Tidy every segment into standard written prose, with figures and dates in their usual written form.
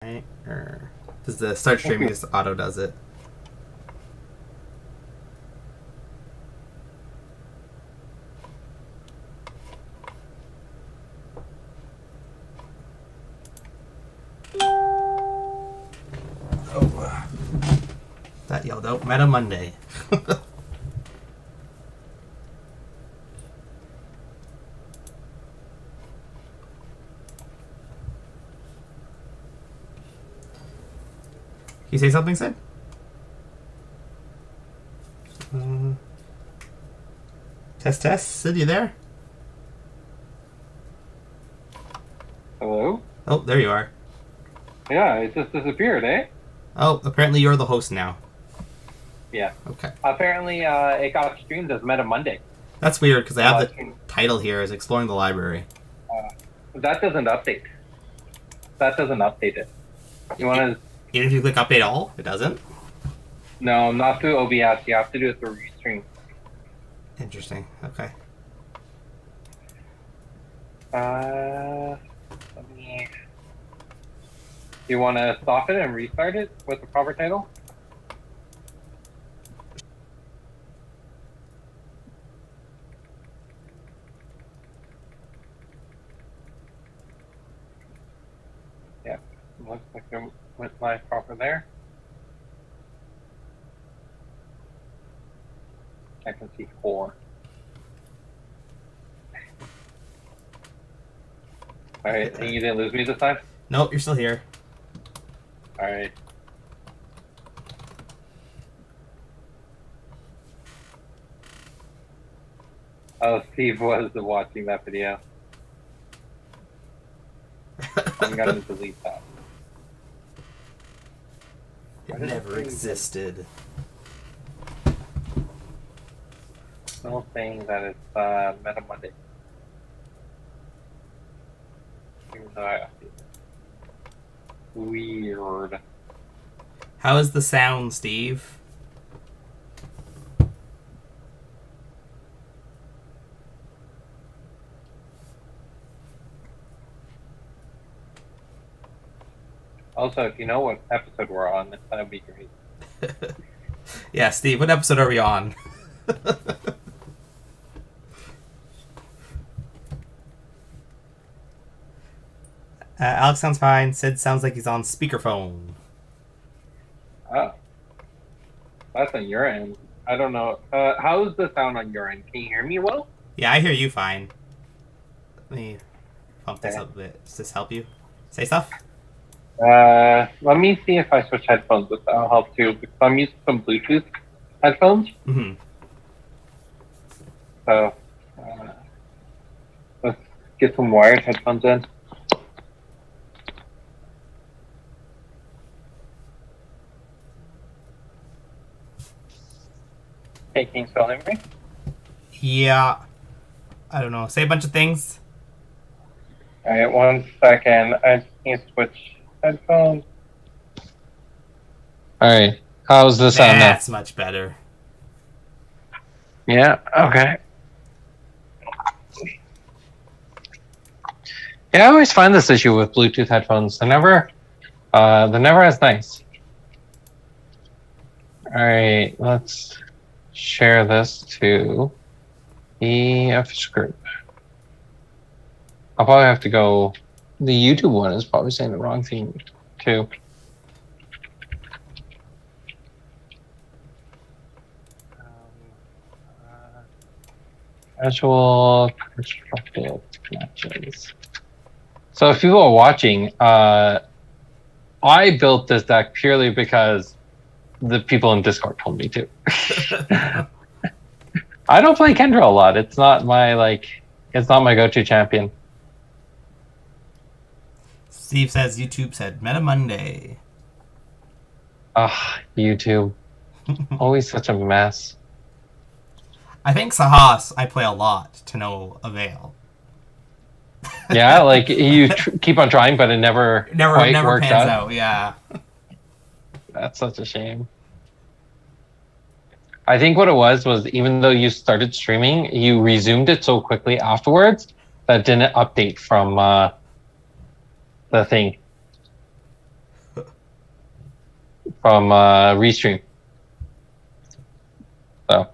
Right? Or does the start streaming just auto does it? Oh, that yelled out Meta Monday. Can you say something, Sid? Test, test. Sid, you there? Hello? Oh, there you are. Yeah, it just disappeared, eh? Oh, apparently you're the host now. Yeah. Okay. Apparently, it got streamed as Meta Monday. That's weird because I have the title here as Exploring the Library. That doesn't update. That doesn't update it. You want to... Even if you click update all, it doesn't? No, not through OBS. You have to do it through Restream. Interesting. Okay. Let me... Do you want to stop it and restart it with the proper title? Yeah, looks like it went live proper there. I can see 4. Alright, and you didn't lose me this time? Nope, you're still here. Alright. Oh, Steve was watching that video. I'm gonna delete that. It never existed. Still saying that it's Meta Monday. Even though I updated it. Weird. How is the sound, Steve? Also, if you know what episode we're on, that would be great. Yeah, Steve, what episode are we on? Alex sounds fine. Sid sounds like he's on speakerphone. Oh. That's on your end. I don't know. How's the sound on your end? Can you hear me well? Yeah, I hear you fine. Let me pump this up a bit. Does this help you? Say stuff? Let me see if I switch headphones. That'll help too, because I'm using some Bluetooth headphones. Mm-hmm. So, let's get some wired headphones in. Hey, can you still hear me? Yeah. I don't know. Say a bunch of things. Alright, 1 second. I just need to switch headphones. Alright, how's the sound now? That's much better. Yeah, okay. Yeah, I always find this issue with Bluetooth headphones. They're never as nice. Alright, let's share this to the office group. I'll probably have to go. The YouTube one is probably saying the wrong thing too. Actual constructed connections. So if people are watching, I built this deck purely because the people in Discord told me to. I don't play Kendra a lot. It's not my go-to champion. Steve says YouTube said Meta Monday. YouTube. Always such a mess. I think Sahas I play a lot to no avail. Yeah, like you keep on trying, but it never quite works pans out. Yeah. That's such a shame. I think what it was even though you started streaming, you resumed it so quickly afterwards that didn't update from the thing. from Restream. So,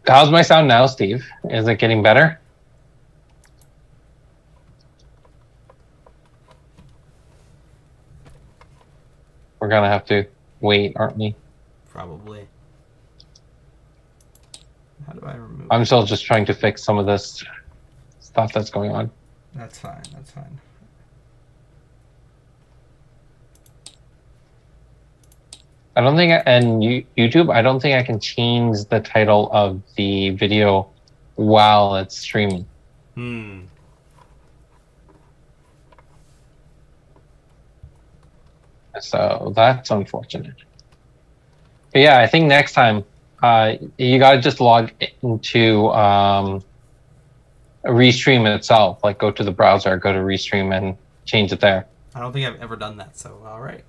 how's my sound now, Steve? Is it getting better? We're gonna have to wait, aren't we? Probably. How do I remove? I'm still just trying to fix some of this stuff that's going on. That's fine. That's fine. I don't think, and YouTube, I don't think I can change the title of the video while it's streaming. So that's unfortunate. But yeah, I think next time, you gotta just log into Restream itself. Like go to the browser, go to Restream, and change it there. I don't think I've ever done that. So all right.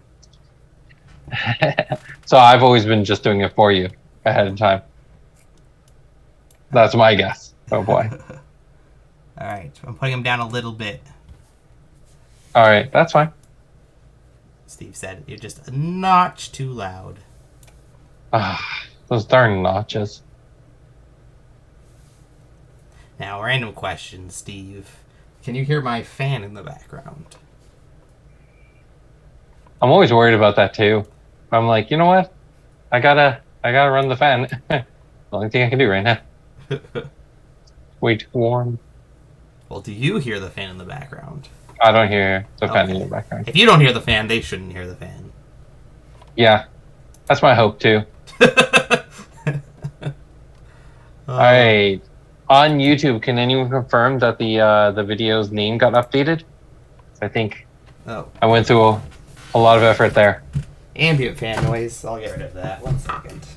So I've always been just doing it for you ahead of time. That's my guess. Oh boy. All right, I'm putting him down a little bit. All right, that's fine. Steve said you're just a notch too loud. Those darn notches. Now, random question, Steve. Can you hear my fan in the background? I'm always worried about that too. I'm like, you know what? I gotta run the fan. The only thing I can do right now. Way too warm. Well, do you hear the fan in the background? I don't hear the fan in the background. If you don't hear the fan, they shouldn't hear the fan. Yeah, that's my hope too. All right, on YouTube, can anyone confirm that the video's name got updated? I think I went through a lot of effort there. Ambient fan noise. I'll get rid of that. 1 second.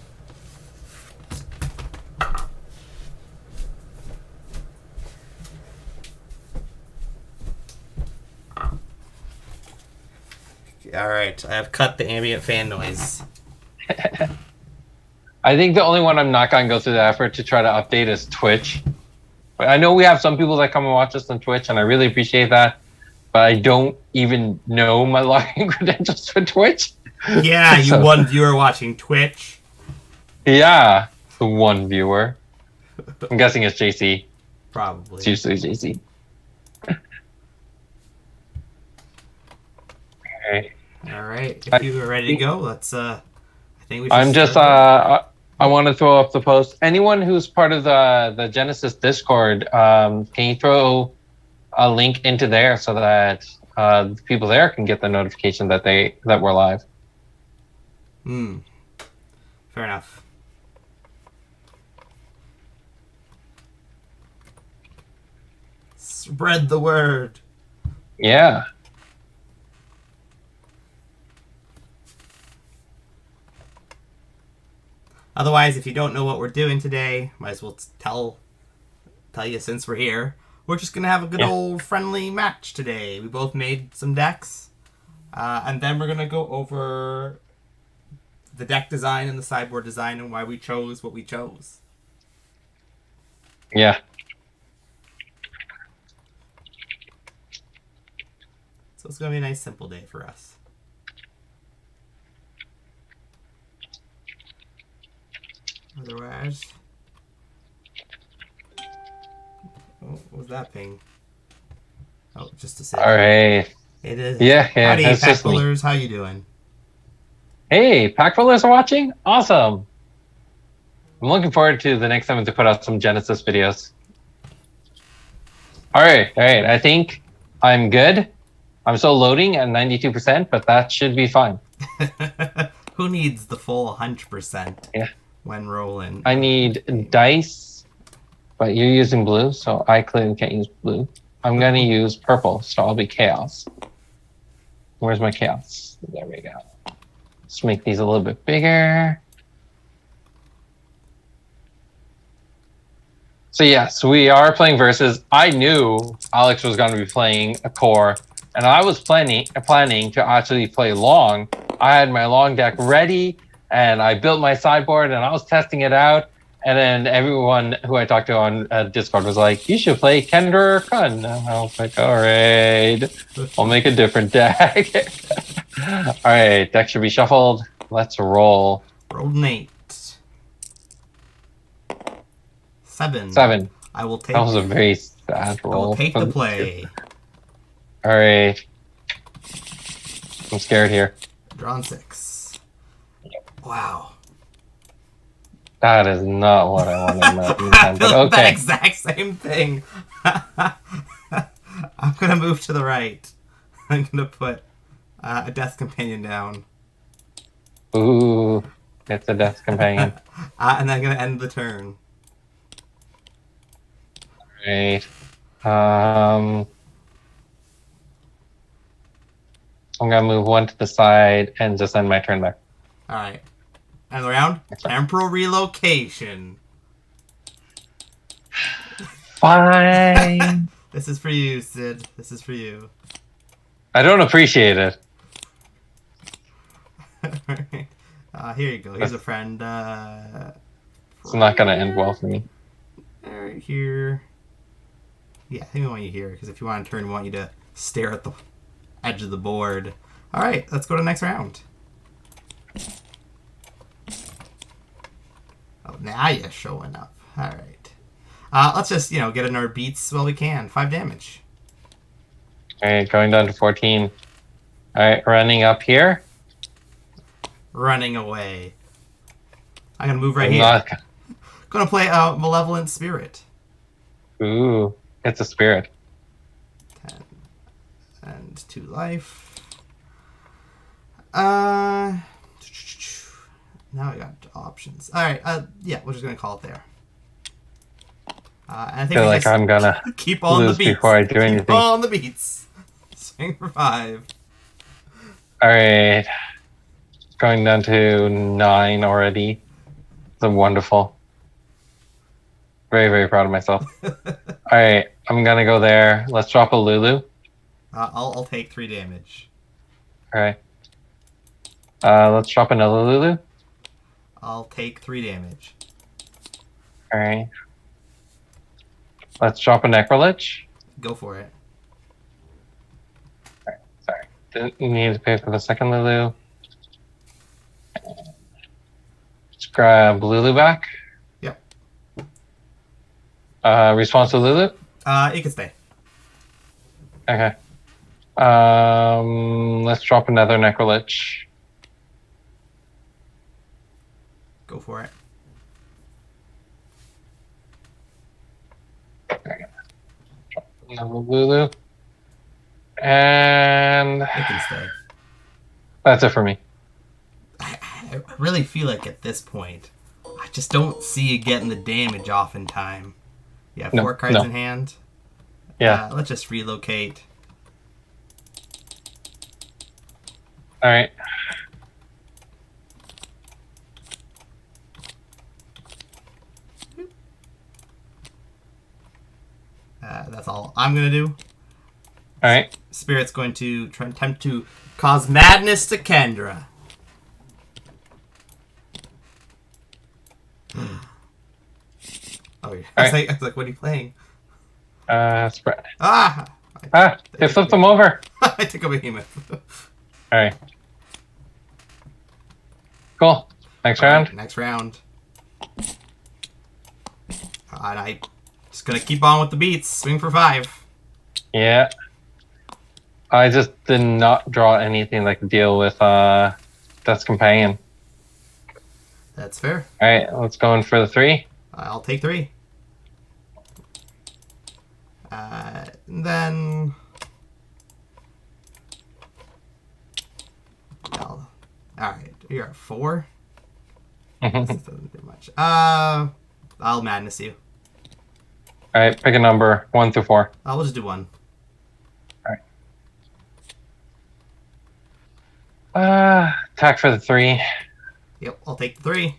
All right, I have cut the ambient fan noise. I think the only one I'm not gonna go through the effort to try to update is Twitch. But I know we have some people that come and watch us on Twitch, and I really appreciate that. But I don't even know my login credentials for Twitch. Yeah, you one viewer watching Twitch. Yeah, the one viewer. I'm guessing it's JC. Probably. It's usually JC. Okay. All right, if you are ready to go, let's. I think we should. I'm just. I want to throw up the post. Anyone who's part of the Genesis Discord, can you throw a link into there so that the people there can get the notification that we're live? Fair enough. Spread the word. Yeah. Otherwise, if you don't know what we're doing today, might as well tell you since we're here. We're just gonna have a good old friendly match today. We both made some decks, and then we're gonna go over the deck design and the sideboard design and why we chose what we chose. Yeah. So it's gonna be a nice simple day for us. Otherwise, what was that ping? Oh, just to say. All right. It is. Yeah. Howdy, That's pack just me. pullers. How you doing? Hey, pack pullers are watching? Awesome. I'm looking forward to the next time to put out some Genesis videos. All right. I think I'm good. I'm still loading at 92%, but that should be fine. Who needs the full 100%? Yeah. When rolling. I need dice, but you're using blue, so I clearly can't use blue. I'm gonna use purple, so I'll be chaos. Where's my chaos? There we go. Let's make these a little bit bigger. So yes, we are playing versus. I knew Alex was gonna be playing a core, and I was planning to actually play long. I had my long deck ready, and I built my sideboard, and I was testing it out. And then everyone who I talked to on Discord was like, "You should play Kendra or Kun." And I was like, "All right, I'll make a different deck." All right, deck should be shuffled. let's roll. Rolled an 8. 7. 7. I will take. That was a very sad I roll. will take for the the play. All right. I'm scared here. Drawn 6. Wow. That is not what I wanted. I feel Okay. that exact same thing. I'm gonna move to the right. I'm gonna put a Death Companion down. Ooh, it's a Death Companion. And then I'm gonna end the turn. Right. I'm gonna move one to the side and just end my turn there. Alright. End the round. Temporal relocation. Fine. This is for you, Sid. This is for you. I don't appreciate it. Here you go. Here's a friend. It's not gonna end well for me. Right here. Yeah, I think we want you here, because if you want to turn, we want you to stare at the edge of the board. Alright, let's go to the next round. Oh, now you're showing up. Alright. Let's just, get in our beats while we can. 5 damage. Alright, going down to 14. Alright, running up here. Running away. I'm going to move right I'm here. not... Going to play Malevolent Spirit. Ooh, it's a spirit. 10. And 2 life. Now we got options. Alright, yeah, we're just going to call it there. And I think I feel we like just I'm gonna keep on the lose beats. before I do anything. Keep on the beats. Swing for 5. Alright. Going down to 9 already. It's wonderful. Very, very proud of myself. Alright, I'm gonna go there. Let's drop a Lulu. I'll take 3 damage. Alright. Let's drop another Lulu. I'll take 3 damage. Alright. Let's drop a Necrolich. Go for it. Sorry. Didn't need to pay for the second Lulu. Let's grab Lulu back. Yep. Response to Lulu? You can stay. Okay. Let's drop another Necrolich. Go for it. Another Lulu. And You can stay. that's it for me. I really feel like at this point, I just don't see you getting the damage off in time. You have 4 cards in hand. Yeah. Let's just relocate. Alright. That's all I'm going to do. Alright. Spirit's going to try and attempt to cause madness to Kendra. Oh, I was like, what are you playing? Spread. Ah! They flipped them over. I took a behemoth. Alright. Cool. Next round. Next round. And I just gonna keep on with the beats. Swing for 5. Yeah. I just did not draw anything that could deal with Death's Companion. That's fair. Alright, let's go in for the 3. I'll take 3. Then alright, you're at 4. This doesn't do much. I'll madness you. Alright, pick a number 1 through 4. I'll just do 1. Attack for the 3. Yep, I'll take the 3.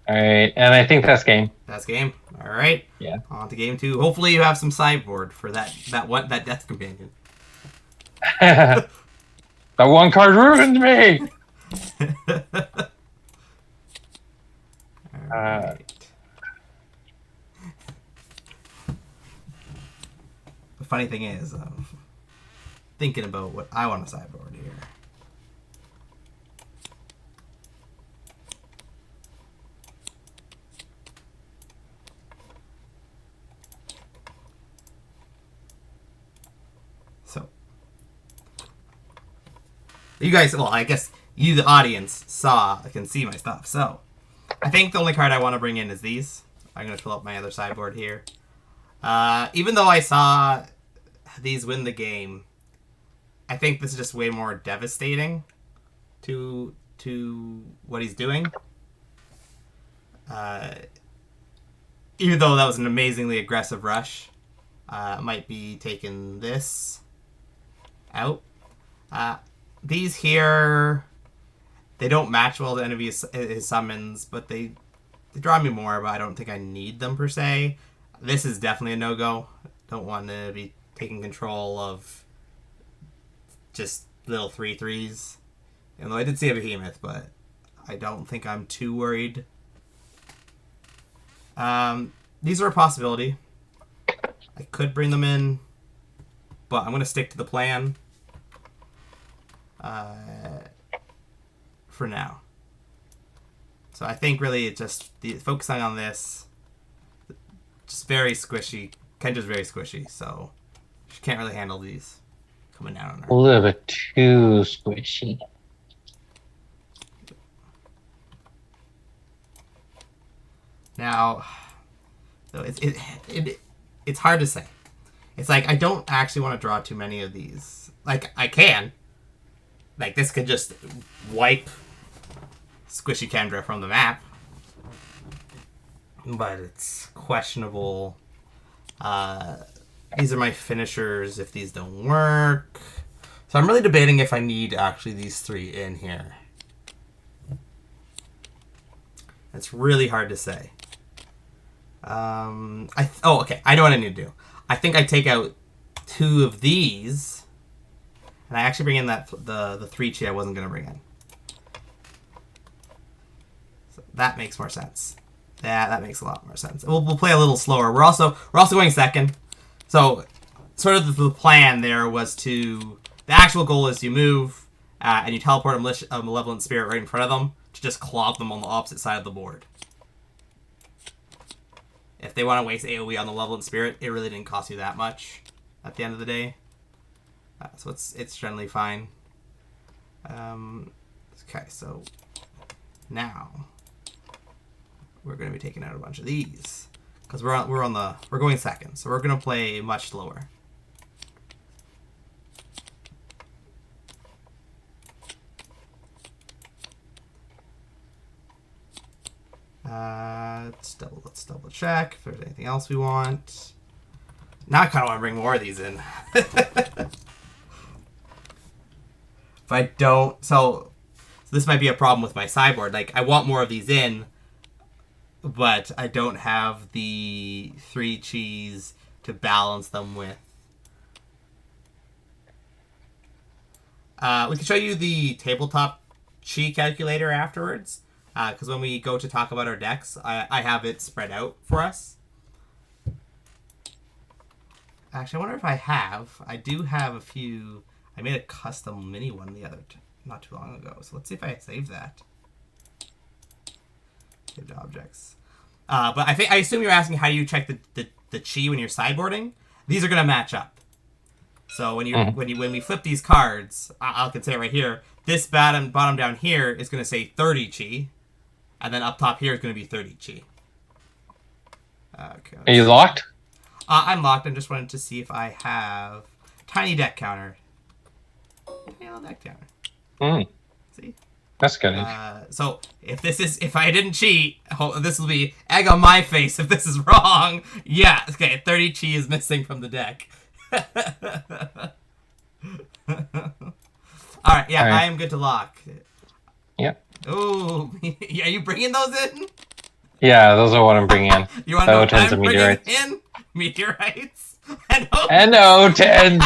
Alright, and I think that's game. That's game. All right. Yeah. On to game 2. Hopefully you have some sideboard for that Death Companion. That one card ruined me! All right. The funny thing is, I'm thinking about what I want to sideboard here. You guys, well, I guess you, the audience, can see my stuff. So, I think the only card I want to bring in is these. I'm going to fill up my other sideboard here. Even though I saw these win the game, I think this is just way more devastating to what he's doing. Even though that was an amazingly aggressive rush, might be taking this out. These here, they don't match well to any of his summons, but they draw me more, but I don't think I need them per se. This is definitely a no-go. Don't want to be taking control of just little 3/3s. Even though I did see a behemoth, but I don't think I'm too worried. These are a possibility. I could bring them in, but I'm going to stick to the plan for now. So I think really it's just focusing on this. Just very squishy. Kendra's very squishy, so she can't really handle these coming down on her. A little bit too squishy. Now, so it's hard to say. It's like I don't actually want to draw too many of these. Like I can. Like this could just wipe Squishy Kendra from the map. But it's questionable. These are my finishers if these don't work. So I'm really debating if I need actually these 3 in here. It's really hard to say. Okay. I know what I need to do. I think I take out 2 of these, and I actually bring in the 3 chi I wasn't gonna bring in. So that makes more sense. Yeah, that makes a lot more sense. We'll play a little slower. We're also going second. So sort of the plan there was the actual goal is you move and you teleport a Malevolent Spirit right in front of them to just clog them on the opposite side of the board. If they want to waste AoE on the Malevolent Spirit, it really didn't cost you that much at the end of the day. So it's generally fine. Okay, so now we're going to be taking out a bunch of these because we're going second, so we're going to play much slower. Let's double check if there's anything else we want. Now I kind of want to bring more of these in. If I don't, so this might be a problem with my sideboard. Like I want more of these in, but I don't have the 3 chis to balance them with. We can show you the tabletop chi calculator afterwards. Because when we go to talk about our decks, I have it spread out for us. Actually, I wonder if I do have a few. I made a custom mini one not too long ago. So let's see if I save that. Saved objects. But I assume you're asking how you check the chi when you're sideboarding. These are gonna match up. So when we flip these cards, I can say it right here. This bottom down here is gonna say 30 chi. And then up top here is going to be 30 chi. Okay. Are you locked? I'm locked. I just wanted to see if I have tiny deck counter. Tiny little deck counter. See? That's good. So if I didn't cheat, this will be egg on my face if this is wrong. Yeah. Okay. 30 chi is missing from the deck. All right. Yeah. All right. I am good to lock. Yeah. Oh, are you bringing those in? Yeah, those are what I'm bringing in. You want to know what I'm meteorites. bringing in? Meteorites. NO10.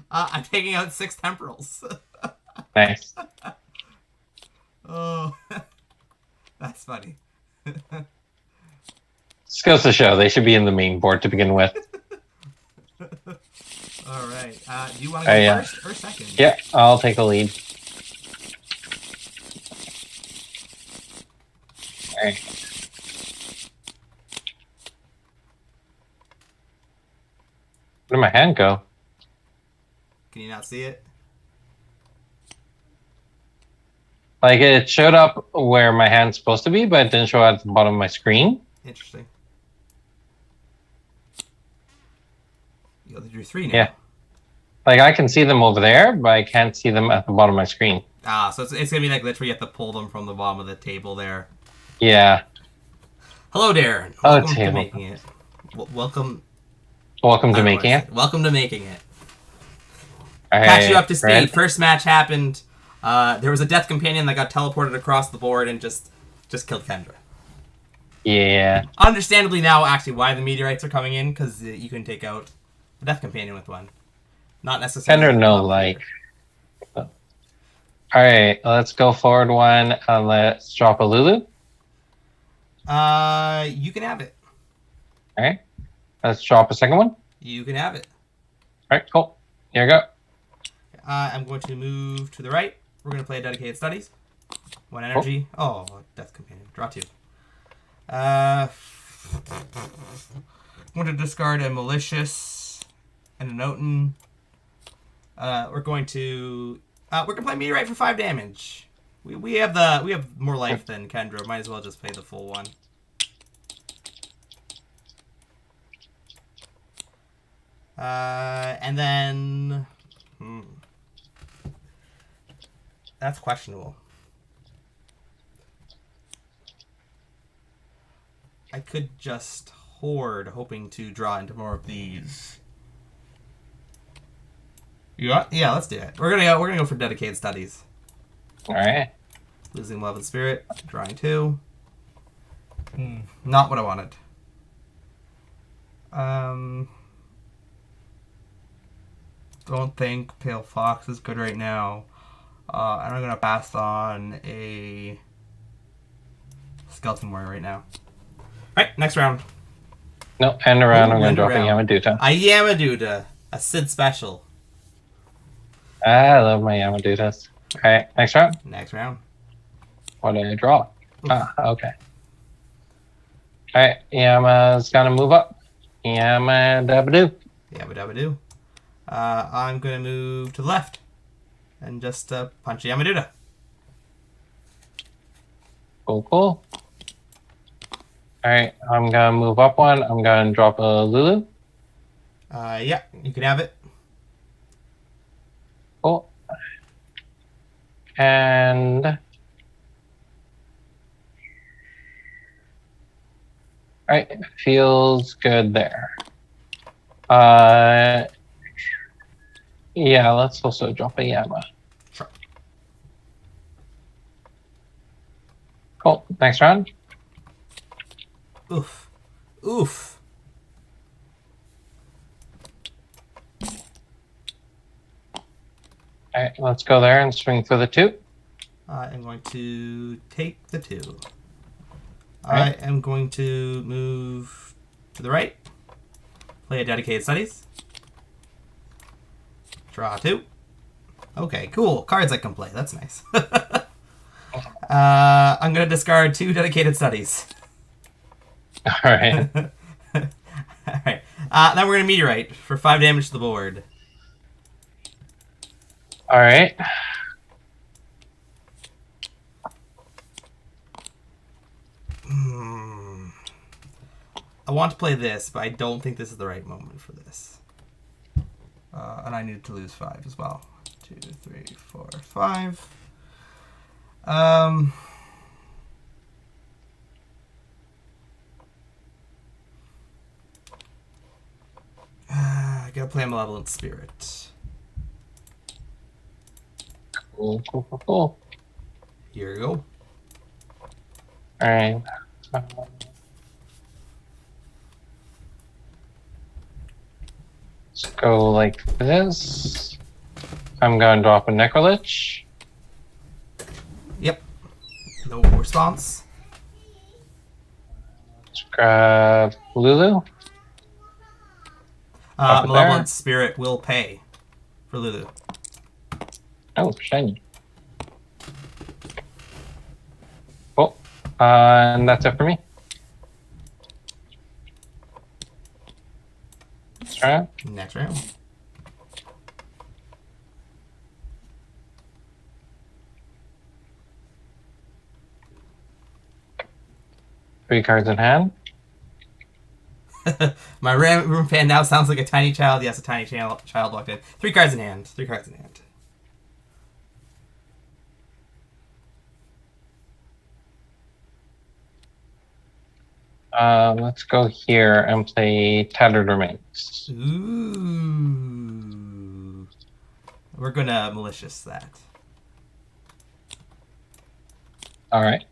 I'm taking out 6 temporals. Nice. Oh, that's funny. This goes to show they should be in the main board to begin with. All right. Do you want to go first or second? Yeah, I'll take the lead. All right. Where did my hand go? Can you not see it? Like it showed up where my hand's supposed to be, but it didn't show at the bottom of my screen. Interesting. You only drew 3 now. Yeah. Like I can see them over there, but I can't see them at the bottom of my screen. Ah, so it's gonna be like literally you have to pull them from the bottom of the table there. Yeah. Hello, Darren. Oh, Welcome to table. making it. Welcome. Welcome to I don't know making what I it. said. Welcome to making it. All Catch right, you up to speed. Red. First match happened. There was a death companion that got teleported across the board and just killed Kendra. Yeah. Understandably now, actually, why the meteorites are coming in, because you can take out a death companion with one. Not necessarily. Kendra, no, like. All right, let's go forward one. Let's drop a Lulu. You can have it. All right. Let's drop a second one. You can have it. All right, cool. Here we go. I'm going to move to the right. We're going to play Dedicated Studies. 1 energy. Oh, Death Companion. Draw 2. I'm going to discard a Malicious and a Noten. We're going to play Meteorite for 5 damage. We have more life than Kendra. Might as well just play the full one. And then that's questionable. I could just hoard, hoping to draw into more of these. Yeah, let's do it. We're gonna go for Dedicated Studies. All right. Losing Love and Spirit, drawing 2. Not what I wanted. Don't think Pale Fox is good right now. And I'm gonna pass on a Skeleton Warrior right now. Alright, next round. No, end around. I'm going End to drop a around. Yamaduta. A Yamaduta. A Sid special. I love my Yamadutas. All right, next round. Next round. What did I draw? Ah, okay. All right, Yama's gonna move up. Yama dabba-doo. Yabba-dabba-doo. I'm gonna move to the left. And just punch a Yamaduta. Cool, cool. All right, I'm gonna move up one. I'm gonna drop a Lulu. Yeah, you can have it. Cool. And all right, feels good there. Yeah, let's also drop a Yama. Sure. Cool. Next round. Oof. Oof. All right, let's go there and swing for the 2. I'm going to take the 2. Right. I am going to move to the right. Play a Dedicated Studies. Draw 2. Okay, cool. Cards I can play. That's nice. I'm going to discard 2 Dedicated Studies. All right. Alright. Then we're going to Meteorite for 5 damage to the board. All right. I want to play this, but I don't think this is the right moment for this. And I needed to lose 5 as well. 2, 3, 4, 5. I gotta play a Malevolent Spirit. Cool, cool, cool, cool. Here you go. All right. Let's go like this. I'm going to drop a Necrolich. Yep. No response. Let's grab Lulu. Drop it Malevolent there. Spirit will pay for Lulu. Oh, shiny. Cool. And that's it for me. Next round. Next round. 3 cards in hand. My room fan now sounds like a tiny child. Yes, a tiny child walked in. 3 cards in hand. 3 cards in hand. Let's go here and play Tattered Remains. Ooh. We're gonna malicious that. All right.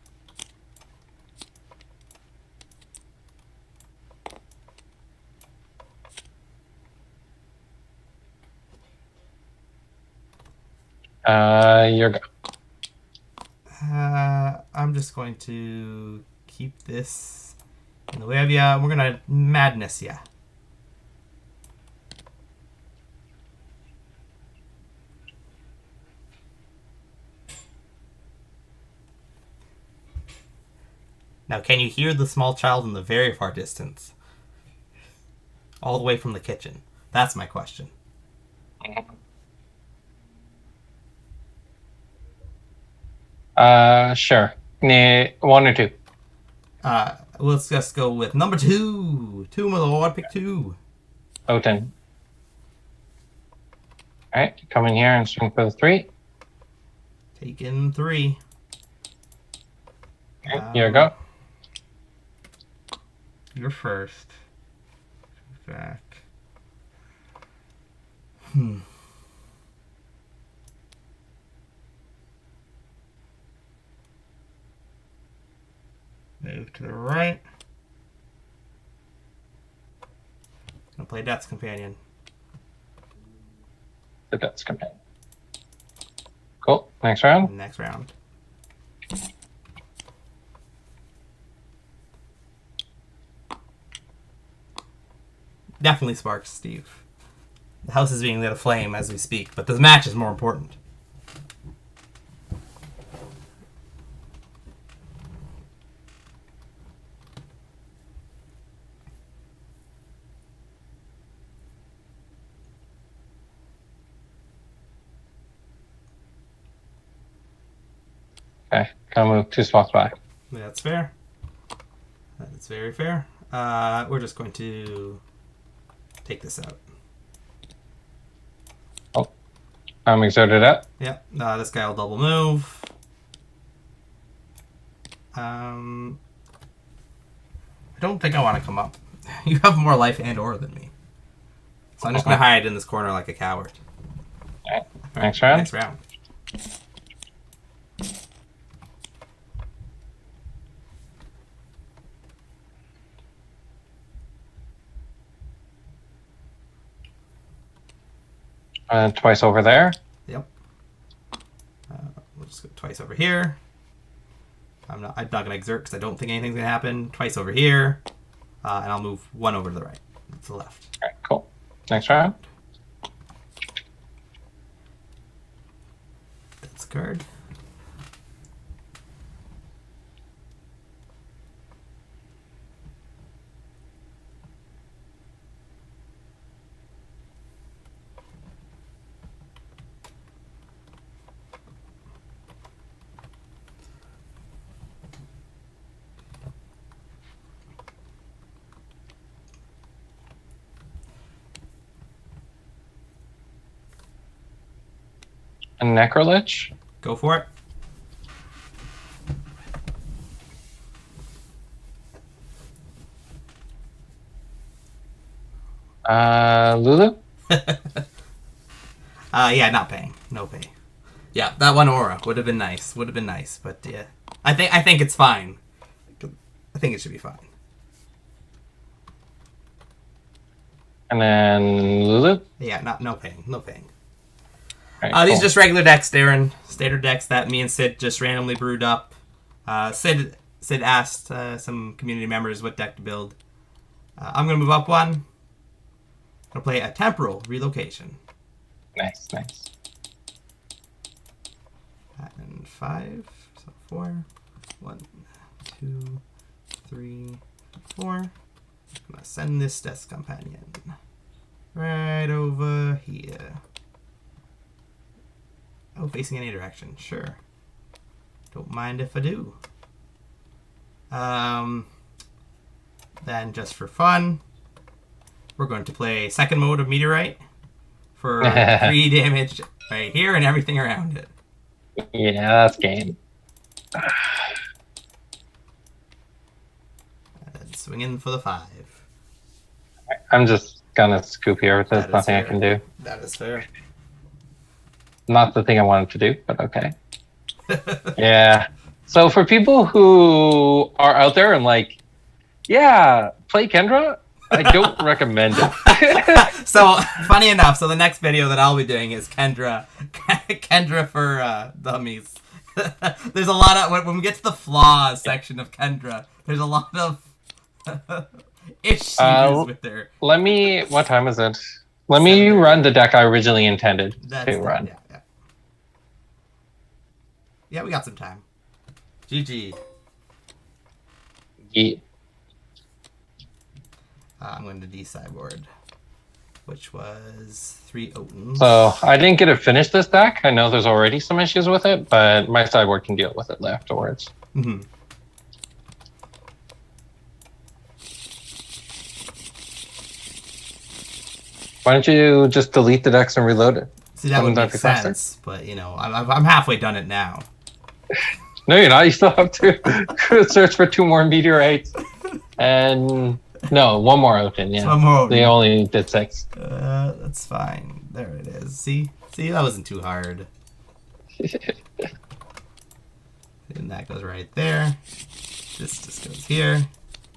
Your go. I'm just going to keep this in the way of ya. We're gonna madness ya. Now, can you hear the small child in the very far distance? All the way from the kitchen. That's my question. Sure. 1 or 2. Let's just go with number 2. 2, my lord. Pick 2. Oten. All right. Come in here and swing for the 3. Taking 3. Okay, here we go. You're first. Back. Move to the right. Gonna play Death's Companion. The Death's Companion. Cool. Next round. Next round. Definitely sparks, Steve. The house is being lit aflame as we speak, but the match is more important. Okay. Come move 2 spots back. That's fair. That's very fair. We're just going to take this out. Oh. I'm exerted out. Yep. This guy will double move. I don't think I want to come up. You have more life and aura than me. So I'm just going to hide in this corner like a coward. All right. Next round. Next round. Twice over there. Yep. We'll just go twice over here. I'm not going to exert because I don't think anything's going to happen. Twice over here. And I'll move 1 over to the right. To the left. All right, cool. Next round. That's a card. A Necrolich. Go for it. Lulu. Yeah, not paying. No pay. Yeah, that 1 aura would have been nice. Would have been nice, but yeah, I think it's fine. I think it should be fine. And then Lulu. Yeah, no paying. No paying. Right, These cool. are just regular decks, Darren. Standard decks that me and Sid just randomly brewed up. Sid asked some community members what deck to build. I'm going to move up 1. I'm going to play a Temporal Relocation. Nice, nice. And 5. So 4. 1, 2, 3, 4. I'm going to send this Death's Companion right over here. Oh, facing any direction. Sure. Don't mind if I do. Then, just for fun, we're going to play second mode of Meteorite for 3 damage right here and everything around it. Yeah, that's game. And swing in for the 5. I'm just gonna scoop here. There's That is nothing I fair. can do. That is fair. Not the thing I wanted to do, but okay. Yeah. So for people who are out there and like, yeah, play Kendra, I don't recommend it. So, funny enough, so the next video that I'll be doing is Kendra for dummies. There's a lot of, when we get to the flaws section of Kendra, there's a lot of issues with her. What time is it? Let me run the deck I originally intended to run. Yeah. Yeah, we got some time. GG. Yeah. I'm going to D-sideboard, which was 3 Otons. So I didn't get to finish this deck. I know there's already some issues with it, but my sideboard can deal with it afterwards. Mm-hmm. Why don't you just delete the decks and reload it? See, that would Wouldn't that make be faster? sense, but, you know, I'm halfway done it now. No, you're not. You still have to search for 2 more meteorites. And no, 1 more Oten, yeah. One more They Oten. only did 6. That's fine. There it is. See, that wasn't too hard. And that goes right there. This just goes here.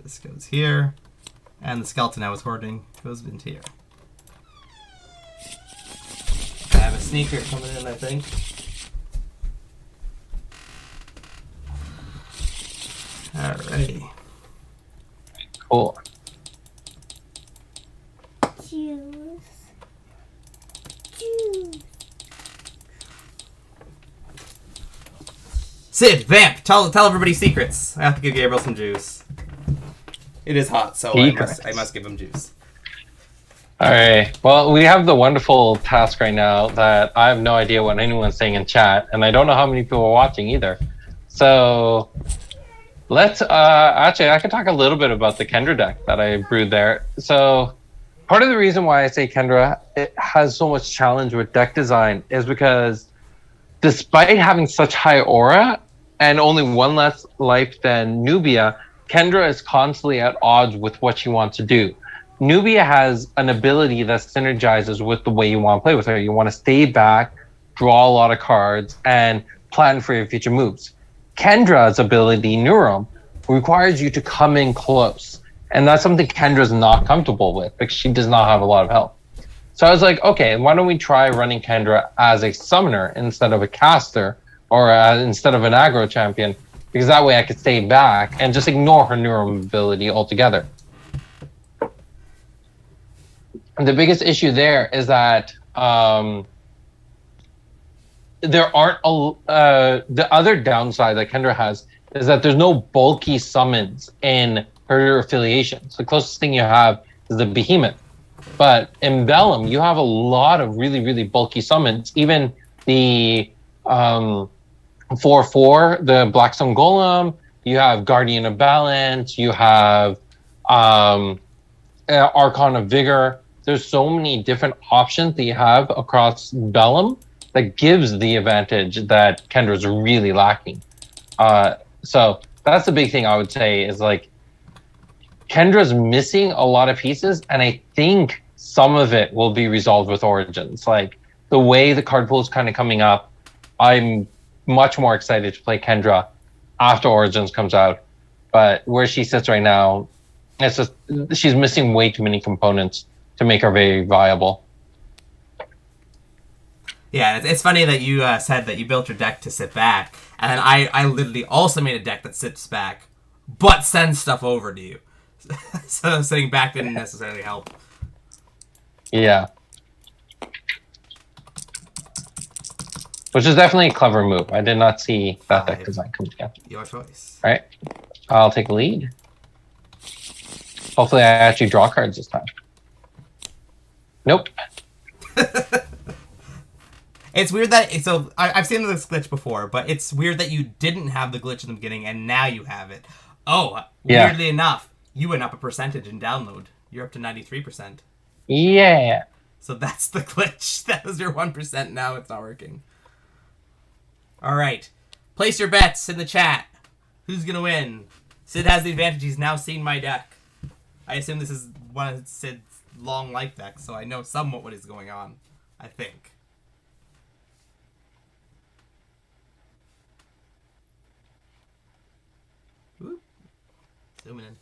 This goes here. And the skeleton I was hoarding goes into here. I have a sneaker coming in, I think. Alrighty. Cool. Juice. Sid, Vamp, tell everybody secrets. I have to give Gabriel some juice. It is hot, so I must give him juice. All right. Well, we have the wonderful task right now that I have no idea what anyone's saying in chat, and I don't know how many people are watching either. So let's actually, I can talk a little bit about the Kendra deck that I brewed there. So part of the reason why I say Kendra it has so much challenge with deck design is because despite having such high aura and only 1 less life than Nubia, Kendra is constantly at odds with what she wants to do. Nubia has an ability that synergizes with the way you want to play with her. You want to stay back, draw a lot of cards, and plan for your future moves. Kendra's ability, Neuron, requires you to come in close. And that's something Kendra's not comfortable with because she does not have a lot of health. So I was like, okay, why don't we try running Kendra as a summoner instead of a caster or instead of an aggro champion? Because that way I could stay back and just ignore her Neuron ability altogether. And the biggest issue there is that there aren't the other downside that Kendra has is that there's no bulky summons in her affiliations. The closest thing you have is the Behemoth. But in Vellum, you have a lot of really, really bulky summons. Even the 4/4, the Blackstone Golem, you have Guardian of Balance, you have Archon of Vigor. There's so many different options that you have across Vellum that gives the advantage that Kendra's really lacking. So that's the big thing I would say is like Kendra's missing a lot of pieces, and I think some of it will be resolved with Origins. Like the way the card pool is kind of coming up, I'm much more excited to play Kendra after Origins comes out. But where she sits right now, it's just she's missing way too many components to make her very viable. Yeah, it's funny that you said that you built your deck to sit back, and then I literally also made a deck that sits back, but sends stuff over to you. So sitting back didn't necessarily help. Yeah. Which is definitely a clever move. I did not see that deck design come together. Your choice. All right. I'll take a lead. Hopefully I actually draw cards this time. Nope. It's weird that so I've seen this glitch before, but it's weird that you didn't have the glitch in the beginning and now you have it. Oh, Yeah. weirdly enough, You went up a percentage in download. You're up to 93%. Yeah. So that's the glitch. That was your 1%. Now it's not working. All right. Place your bets in the chat. Who's going to win? Sid has the advantage. He's now seen my deck. I assume this is one of Sid's long life decks, so I know somewhat what is going on. I think. Ooh. Zooming in.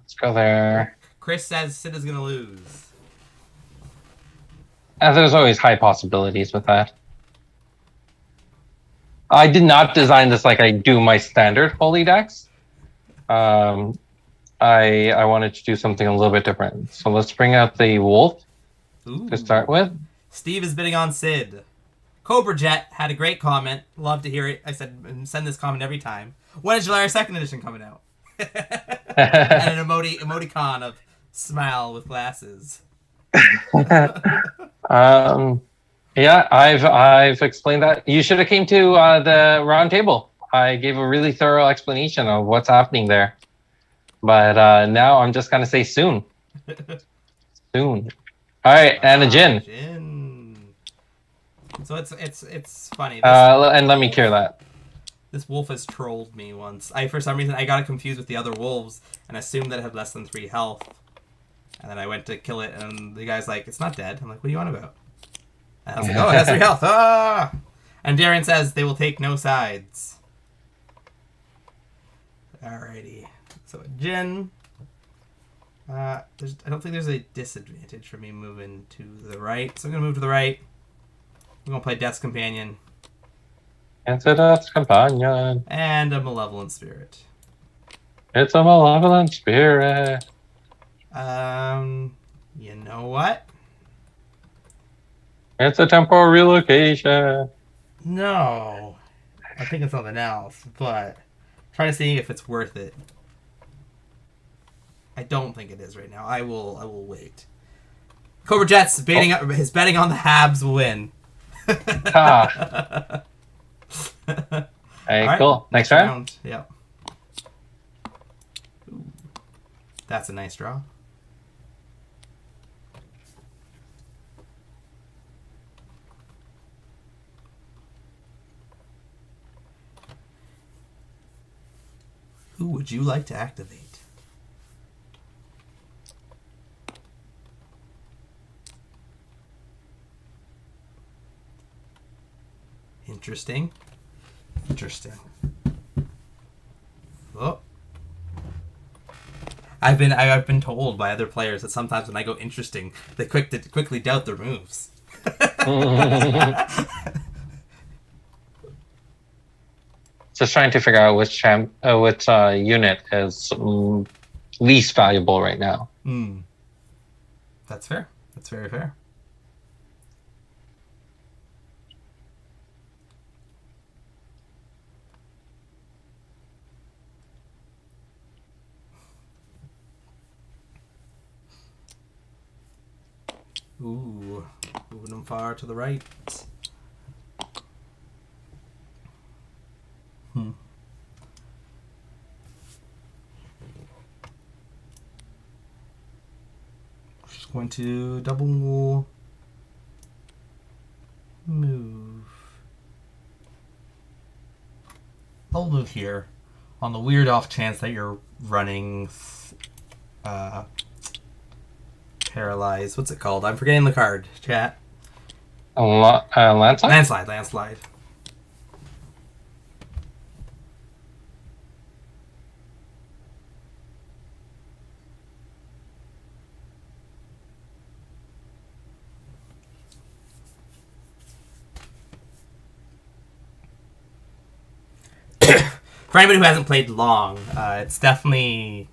Let's go there. Chris says Sid is going to lose. There's always high possibilities with that. I did not design this like I do my standard holy decks. I wanted to do something a little bit different. So let's bring out the wolf to start with. Steve is bidding on Sid. Cobra Jet had a great comment. Love to hear it. I said, send this comment every time. When is July 2nd edition coming out? And an emoticon of smile with glasses. Yeah, I've explained that. You should have came to the round table. I gave a really thorough explanation of what's happening there. But now I'm just gonna say soon. Soon. All right, and a Jin. Jin. So it's funny. And let me clear that. This wolf has trolled me once. For some reason I got it confused with the other wolves and assumed that it had less than 3 health. And then I went to kill it, and the guy's like, "It's not dead." I'm like, "What do you want about?" And I was like, "Oh, it has 3 health." Ah! And Darren says they will take no sides. Alrighty. So Jin. I don't think there's a disadvantage for me moving to the right, so I'm gonna move to the right. We're gonna play Death's Companion. It's a Death's Companion. And a Malevolent Spirit. It's a Malevolent Spirit. You know what? It's a temporal relocation. No. I think it's something else, but trying to see if it's worth it. I don't think it is right now. I will wait. Cobra Jet's betting on the Habs will win. Hey, right, cool. Next round. Yep. Ooh. That's a nice draw. Who would you like to activate? Interesting. Interesting. Oh. I've been told by other players that sometimes when I go interesting, they quickly doubt their moves. Just trying to figure out which unit is least valuable right now. That's fair. That's very fair. Ooh, moving them far to the right. Just going to double move. I'll move here on the weird off chance that you're running paralyzed. What's it called? I'm forgetting the card. Chat. Landslide? Landslide. For anybody who hasn't played long, it's definitely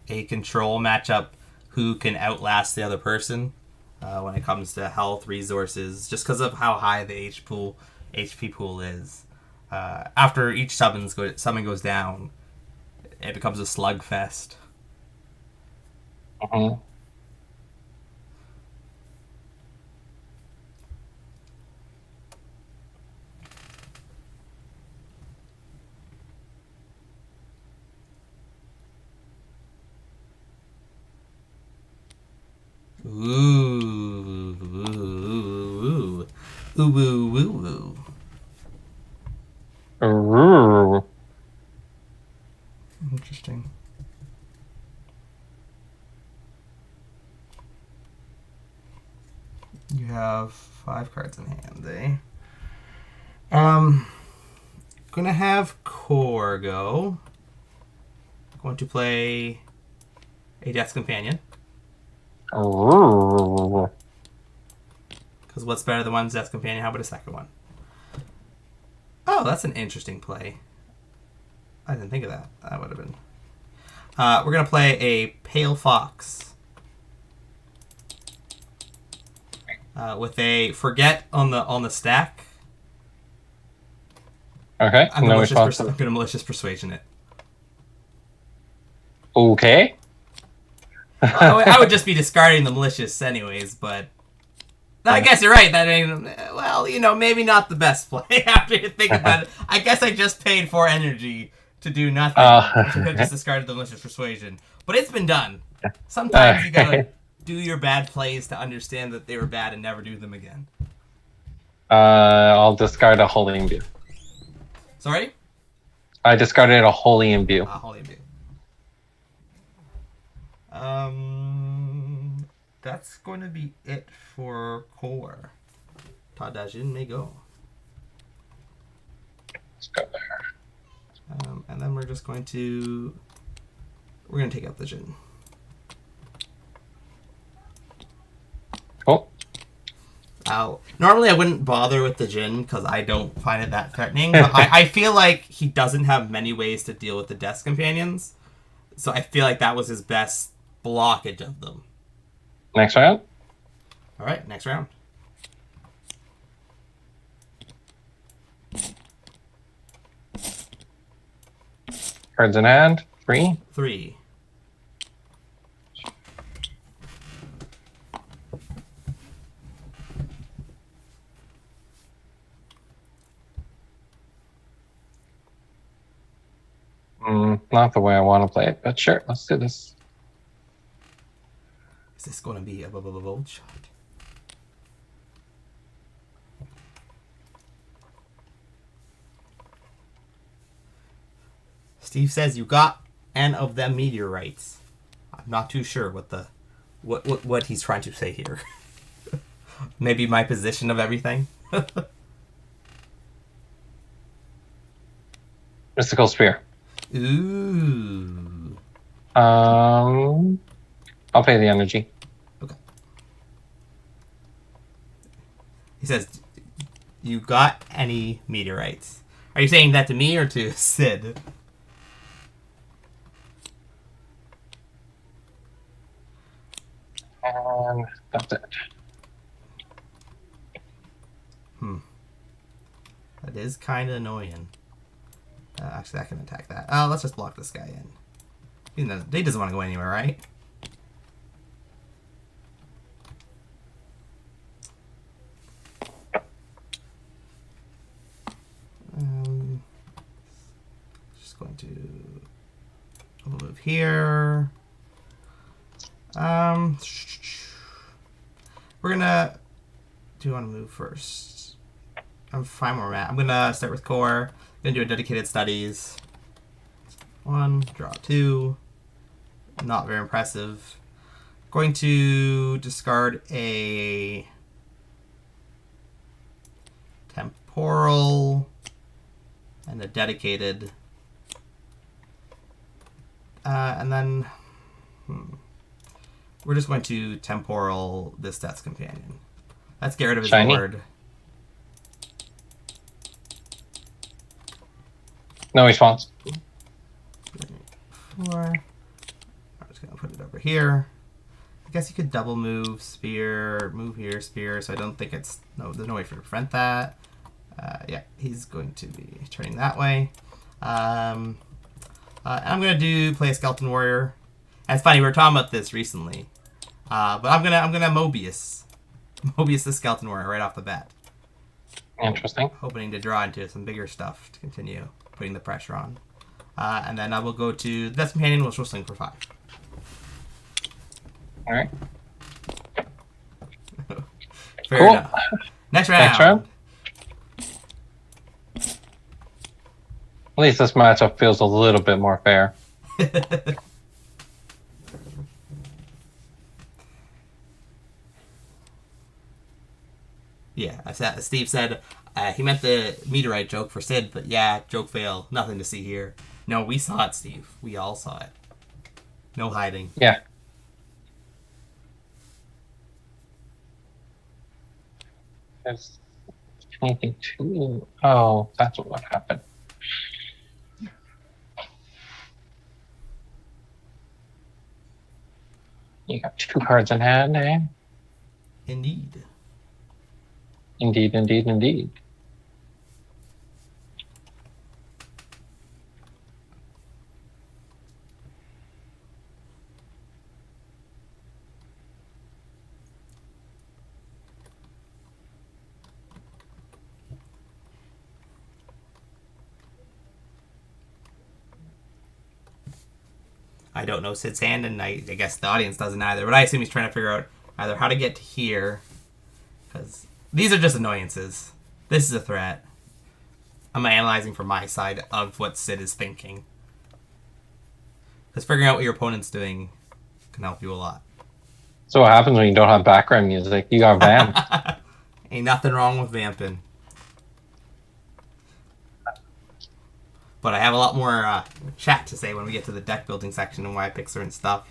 a control matchup who can outlast the other person when it comes to health, resources, just because of how high the HP pool is. After each summon goes down, it becomes a slugfest. Ooh. Ooh. Ooh. Ooh. Ooh. Ooh. Interesting. You have 5 cards in hand, eh? Gonna have Core go. Going to play a Death's Companion. Ooh. Because what's better than one's Death's Companion? How about a second one? Oh, that's an interesting play. I didn't think of that. That would have been. We're gonna play a Pale Fox. With a Forget on the stack. Okay. I'm No gonna response. malicious persuasion it. Okay. I would just be discarding the malicious anyways, but I guess you're right. That ain't, well, maybe not the best play after you think about it. I guess I just paid 4 energy to do nothing. I could have just discarded the malicious persuasion, but it's been done. Sometimes you gotta do your bad plays to understand that they were bad and never do them again. I'll discard a Holy Imbue. Sorry? I discarded a Holy Imbue. Holy Imbue. That's going to be it for Core. Tadajin may go. Let's go there. And then we're just going to... We're going to take out the Jin. Cool. Normally I wouldn't bother with the Jin because I don't find it that threatening. But I feel like he doesn't have many ways to deal with the Death's Companions. So I feel like that was his best blockage of them. Next round? Alright, next round. Cards in hand. 3. 3. Not the way I want to play it, but sure, let's do this. Is this going to be a bold shot? Steve says you got N of them meteorites. I'm not too sure what he's trying to say here. Maybe my position of everything. Mystical Spear. Ooh. I'll pay the energy. Okay. He says, you got any meteorites? Are you saying that to me or to Sid? And that's it. That is kind of annoying. Actually, I can attack that. Let's just block this guy in. He doesn't want to go anywhere, right? Just going to move here. We're gonna. Do you want to move first? I'm fine where I'm at. I'm gonna start with Core. Gonna do a dedicated studies. 1, draw 2. Not very impressive. Going to discard a temporal and a dedicated. And then we're just going to temporal this Death's Companion. Let's get rid of his ward. No response. 4. I'm just gonna put it over here. I guess you could double move, spear, move here, spear, so I don't think it's... No, there's no way for to prevent that. Yeah, he's going to be turning that way. And I'm gonna play a Skeleton Warrior. And it's funny, we were talking about this recently. But I'm gonna Mobius. Mobius the Skeleton Warrior right off the bat. Interesting. Hoping to draw into some bigger stuff to continue putting the pressure on. And then I will go to Death's Companion, which will swing for 5. Alright. Fair enough. Next round. Next round. At least this matchup feels a little bit more fair. Yeah, Steve said he meant the meteorite joke for Sid, but yeah, joke fail. Nothing to see here. No, we saw it, Steve. We all saw it. No hiding. Yeah. There's anything too. Oh, that's what happened. You got 2 cards in hand, eh? Indeed. Indeed, indeed, indeed. I don't know Sid's hand, and I guess the audience doesn't either, but I assume he's trying to figure out either how to get to here, because these are just annoyances. This is a threat. I'm analyzing from my side of what Sid is thinking. Because figuring out what your opponent's doing can help you a lot. So what happens when you don't have background music? You got vamp. Ain't nothing wrong with vamping. But I have a lot more chat to say when we get to the deck building section and why I pick certain stuff.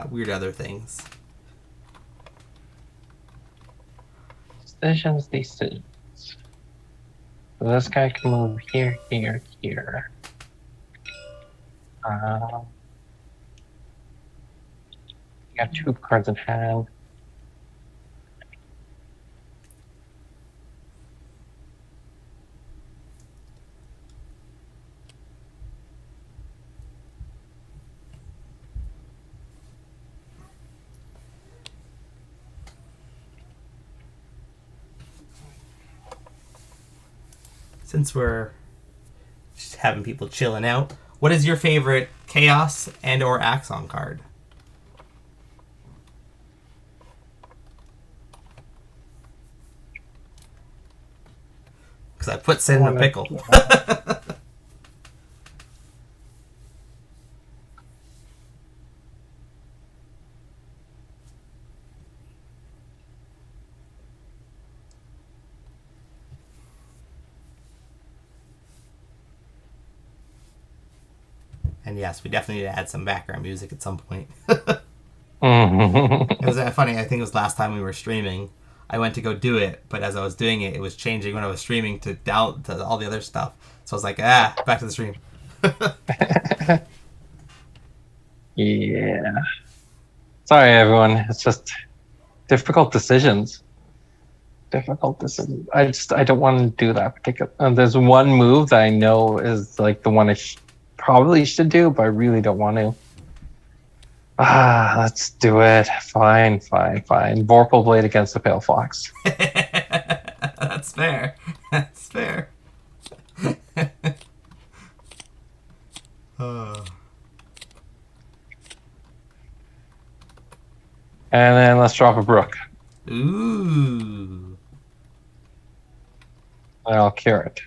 Weird other things. Decisions. So this guy can move here, here, here. You got 2 cards in hand. Since we're just having people chilling out, what is your favorite Chaos and or Axon card? Because I put Sid in a pickle. And yes, we definitely need to add some background music at some point. It was funny. I think it was last time we were streaming. I went to go do it, but as I was doing it, it was changing when I was streaming to down to all the other stuff. So I was like, back to the stream. Yeah. Sorry, everyone. It's just difficult decisions. Difficult decisions. I don't want to do that particular. There's one move that I know is like the one I probably should do, but I really don't want to. Let's do it. Fine. Vorpal Blade against the Pale Fox. That's fair. That's fair. And then let's drop a Brook. Ooh. And I'll cure it.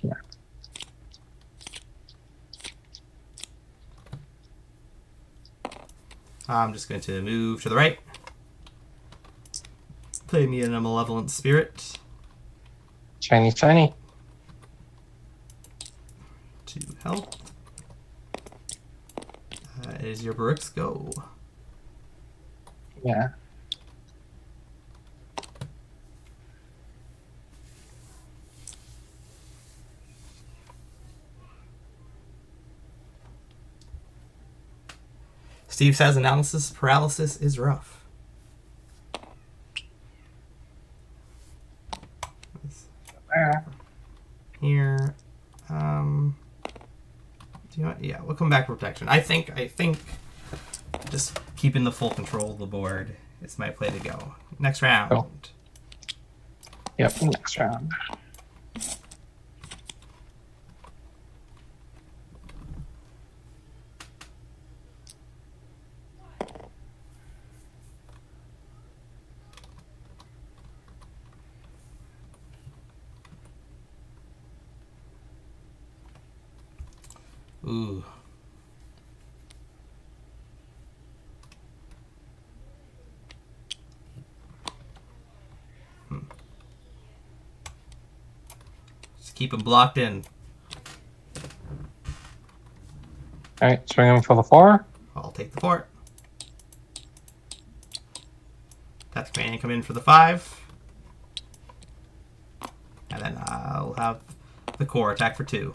Yeah. I'm just going to move to the right. Play me in a Malevolent Spirit. Shiny. 2 health. Is your Baruch's go. Yeah. Steve says analysis paralysis is rough. Here. Do you want, yeah, we'll come back to protection. I think just keeping the full control of the board is my play to go. Next round. Oh. Yep, next round. Ooh. Just keep him blocked in. Alright, swing him for the 4. I'll take the fort. That's companion come in for the 5. And then I'll have the core attack for 2.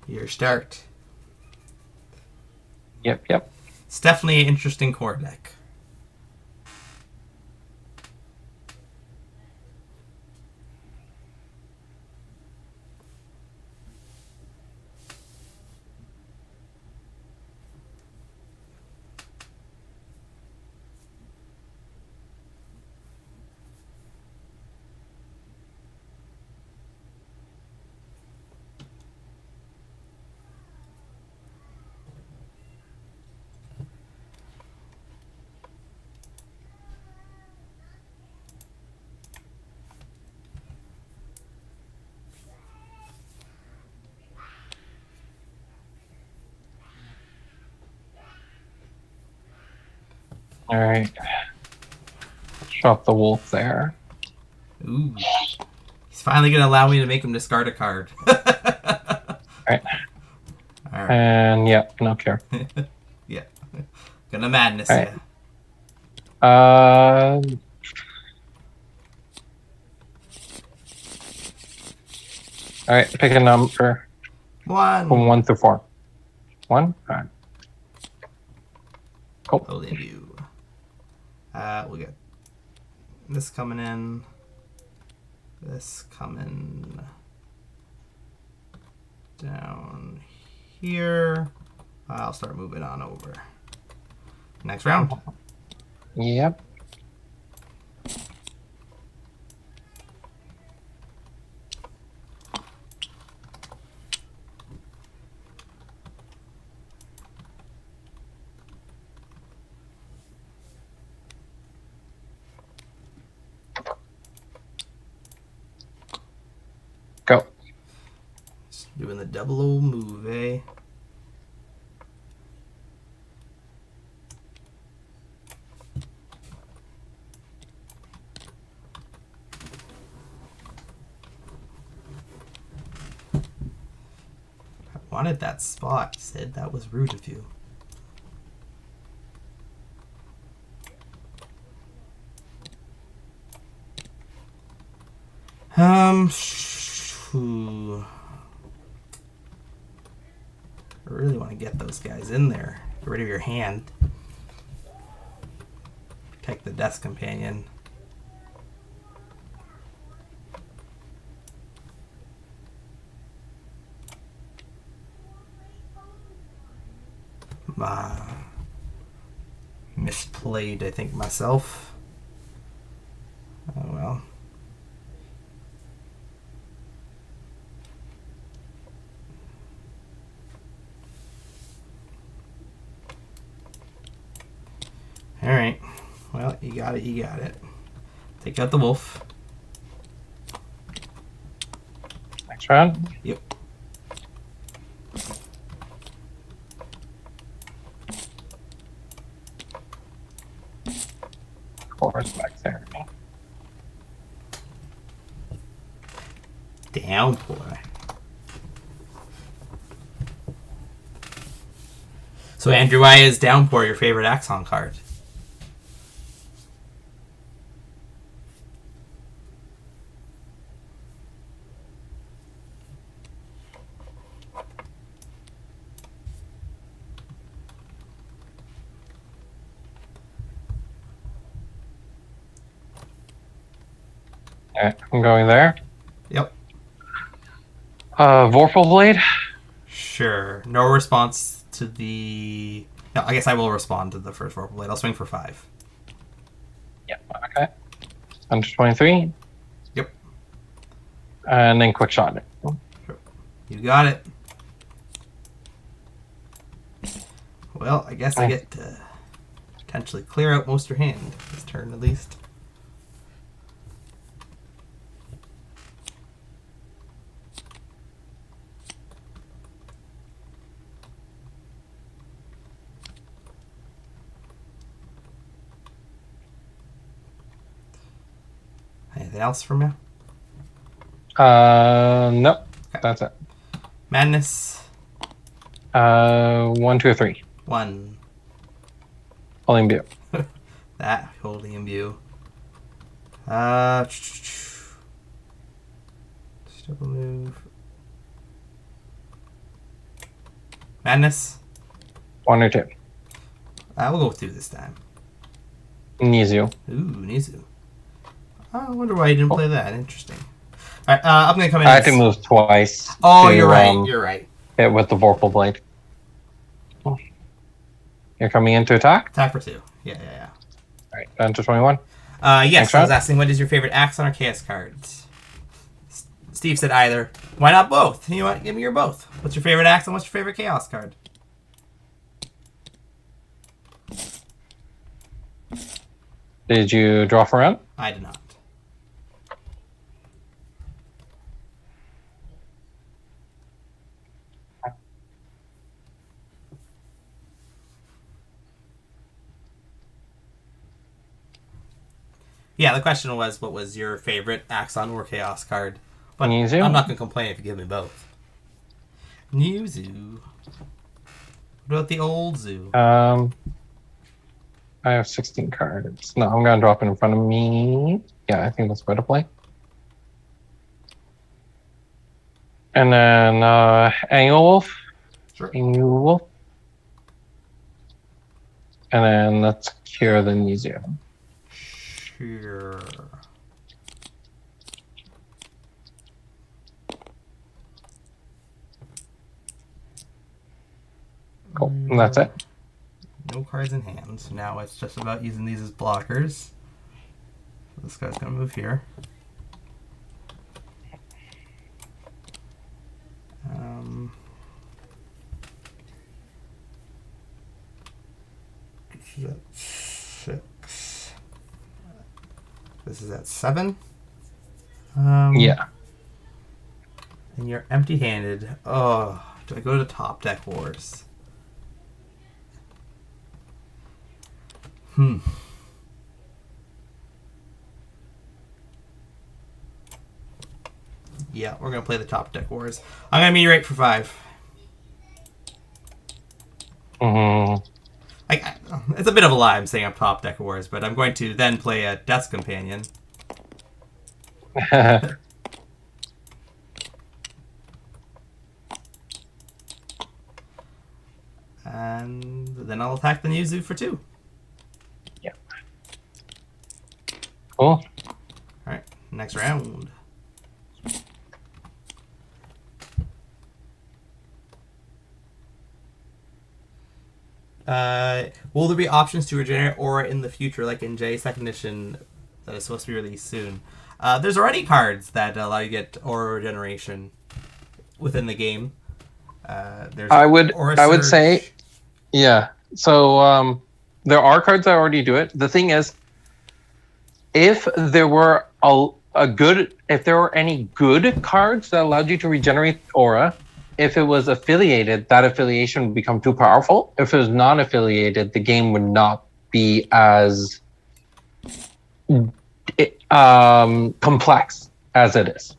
Your start. Yep. It's definitely an interesting core deck. Alright. Drop the wolf there. Ooh. He's finally going to allow me to make him discard a card. Alright. Alright. And yeah, no care. Yeah. Gonna madness Alright. you. Alright, pick a number 1. from 1 through 4. 1? Alright. Cool. Holy you. We got this coming in. This coming down here. I'll start moving on over. Next round. Yep. Go. Just doing the double O move, eh? I wanted that spot, Sid. That was rude of you. Ooh. I really want to get those guys in there. Get rid of your hand. Protect the Death Companion. Misplayed, I think, myself. Oh well. Alright. Well, you got it, you got it. Take out the wolf. Next round. Yep. Course back there. Downpour. So, Andrew, why is Downpour your favorite Axon card? Alright, I'm going there. Yep. Vorpal Blade. Sure. No response to the... No, I guess I will respond to the first Vorpal Blade. I'll swing for 5. Yep, okay. Under 23. Yep. And then quick shot. You got it. Well, I guess I get to potentially clear out most of your hand this turn at least. Anything else from you? Nope. That's it. Madness. 1, 2, or 3. 1. Holy Imbue. That holy imbue. Double move. Madness. 1 or 2. We'll go with 2 this time. Nizu. Ooh, Nizu. I wonder why you didn't play that. Interesting. All right, I'm gonna come in. I had to move twice. Oh, to, you're right. You're right. Hit with the Vorpal Blade. You're coming in to attack? Attack for 2. Yeah. Alright, down to 21. Yes, I was asking what is your favorite Axon or Chaos cards? Steve said either. Why not both? You know what? Give me your both. What's your favorite Axon? What's your favorite Chaos card? Did you draw for round? I did not. Yeah, the question was, what was your favorite Axon or Chaos card? But Nizu? I'm not going to complain if you give me both. New Zoo. What about the old zoo? I have 16 cards. No, I'm going to drop it in front of me. Yeah, I think that's better to play. And then Annual Wolf. Sure. Annual Wolf. And then let's cure the Nizu. Sure. Cool. And that's it. No cards in hand, so now it's just about using these as blockers. This guy's gonna move here. This is at 6. This is at 7. Yeah. And you're empty-handed. Oh, do I go to Top Deck Wars? Yeah, we're gonna play the Top Deck Wars. I'm gonna meteorate for 5. It's a bit of a lie. I'm saying I'm Top Deck Wars, but I'm going to then play a Death's Companion. And then I'll attack the Nizu for 2. Yeah. Cool. Alright, next round. Will there be options to regenerate aura in the future, like in J second edition that is supposed to be released soon? There's already cards that allow you to get aura regeneration within the game. There's I would say, yeah. So there are cards that already do it. The thing is, if there were if there were any good cards that allowed you to regenerate aura, if it was affiliated, that affiliation would become too powerful. If it was non-affiliated, the game would not be as complex as it is.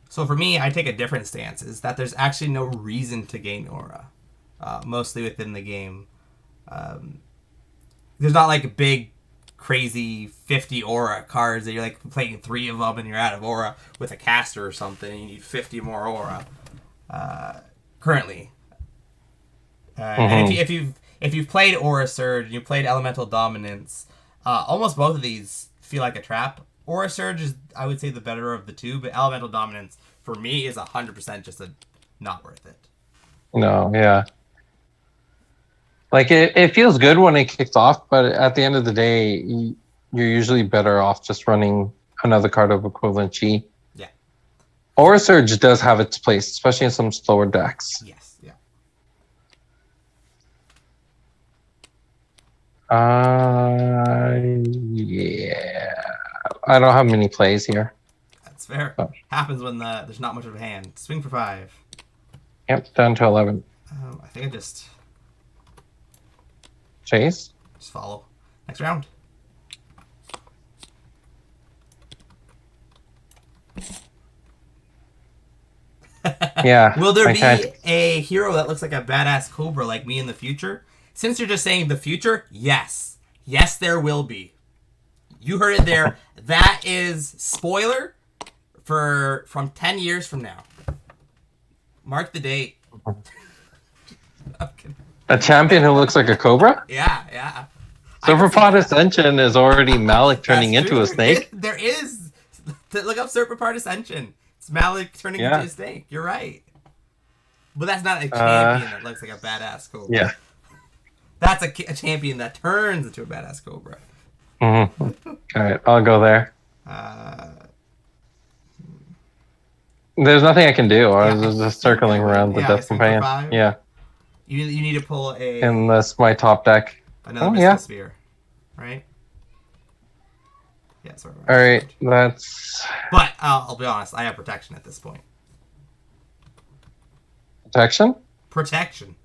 So for me, I take a different stance, is that there's actually no reason to gain aura, mostly within the game. There's not like a big, crazy 50 aura cards that you're like playing 3 of them and you're out of aura with a caster or something and you need 50 more aura currently. And if you've played Aura Surge and you played Elemental Dominance, almost both of these feel like a trap. Aura Surge is, I would say, the better of the two, but Elemental Dominance for me is 100% just not worth it. No, yeah. Like, it feels good when it kicks off, but at the end of the day, you're usually better off just running another card of equivalent chi. Yeah. Aura Surge does have its place, especially in some slower decks. Yes, yeah. Yeah. I don't have many plays here. That's fair. Oh. Happens when there's not much of a hand. Swing for 5. Yep, down to 11. I think I just Chase. follow. Next round. Yeah. Will there I be can't- a hero that looks like a badass Cobra like me in the future? Since you're just saying the future, yes. Yes, there will be. You heard it there. That is spoiler from 10 years from now. Mark the date. Okay. A champion who looks like a cobra? Yeah, yeah. Serpapod Ascension is already Malik turning That's into true. a snake. There is. Look up Serpapod Ascension. It's Malik turning into a snake. You're right. But that's not a champion that looks like a badass Cobra. Yeah. That's a champion that turns into a badass Cobra. Mm-hmm. All right, I'll go there. There's nothing I can do. I was just circling around the Death Companion. Yeah. You need to pull Unless my top deck. another Mystical Sphere, right? Yeah, sorry. All right, that's But I'll be honest, I have protection at this point. protection. Protection.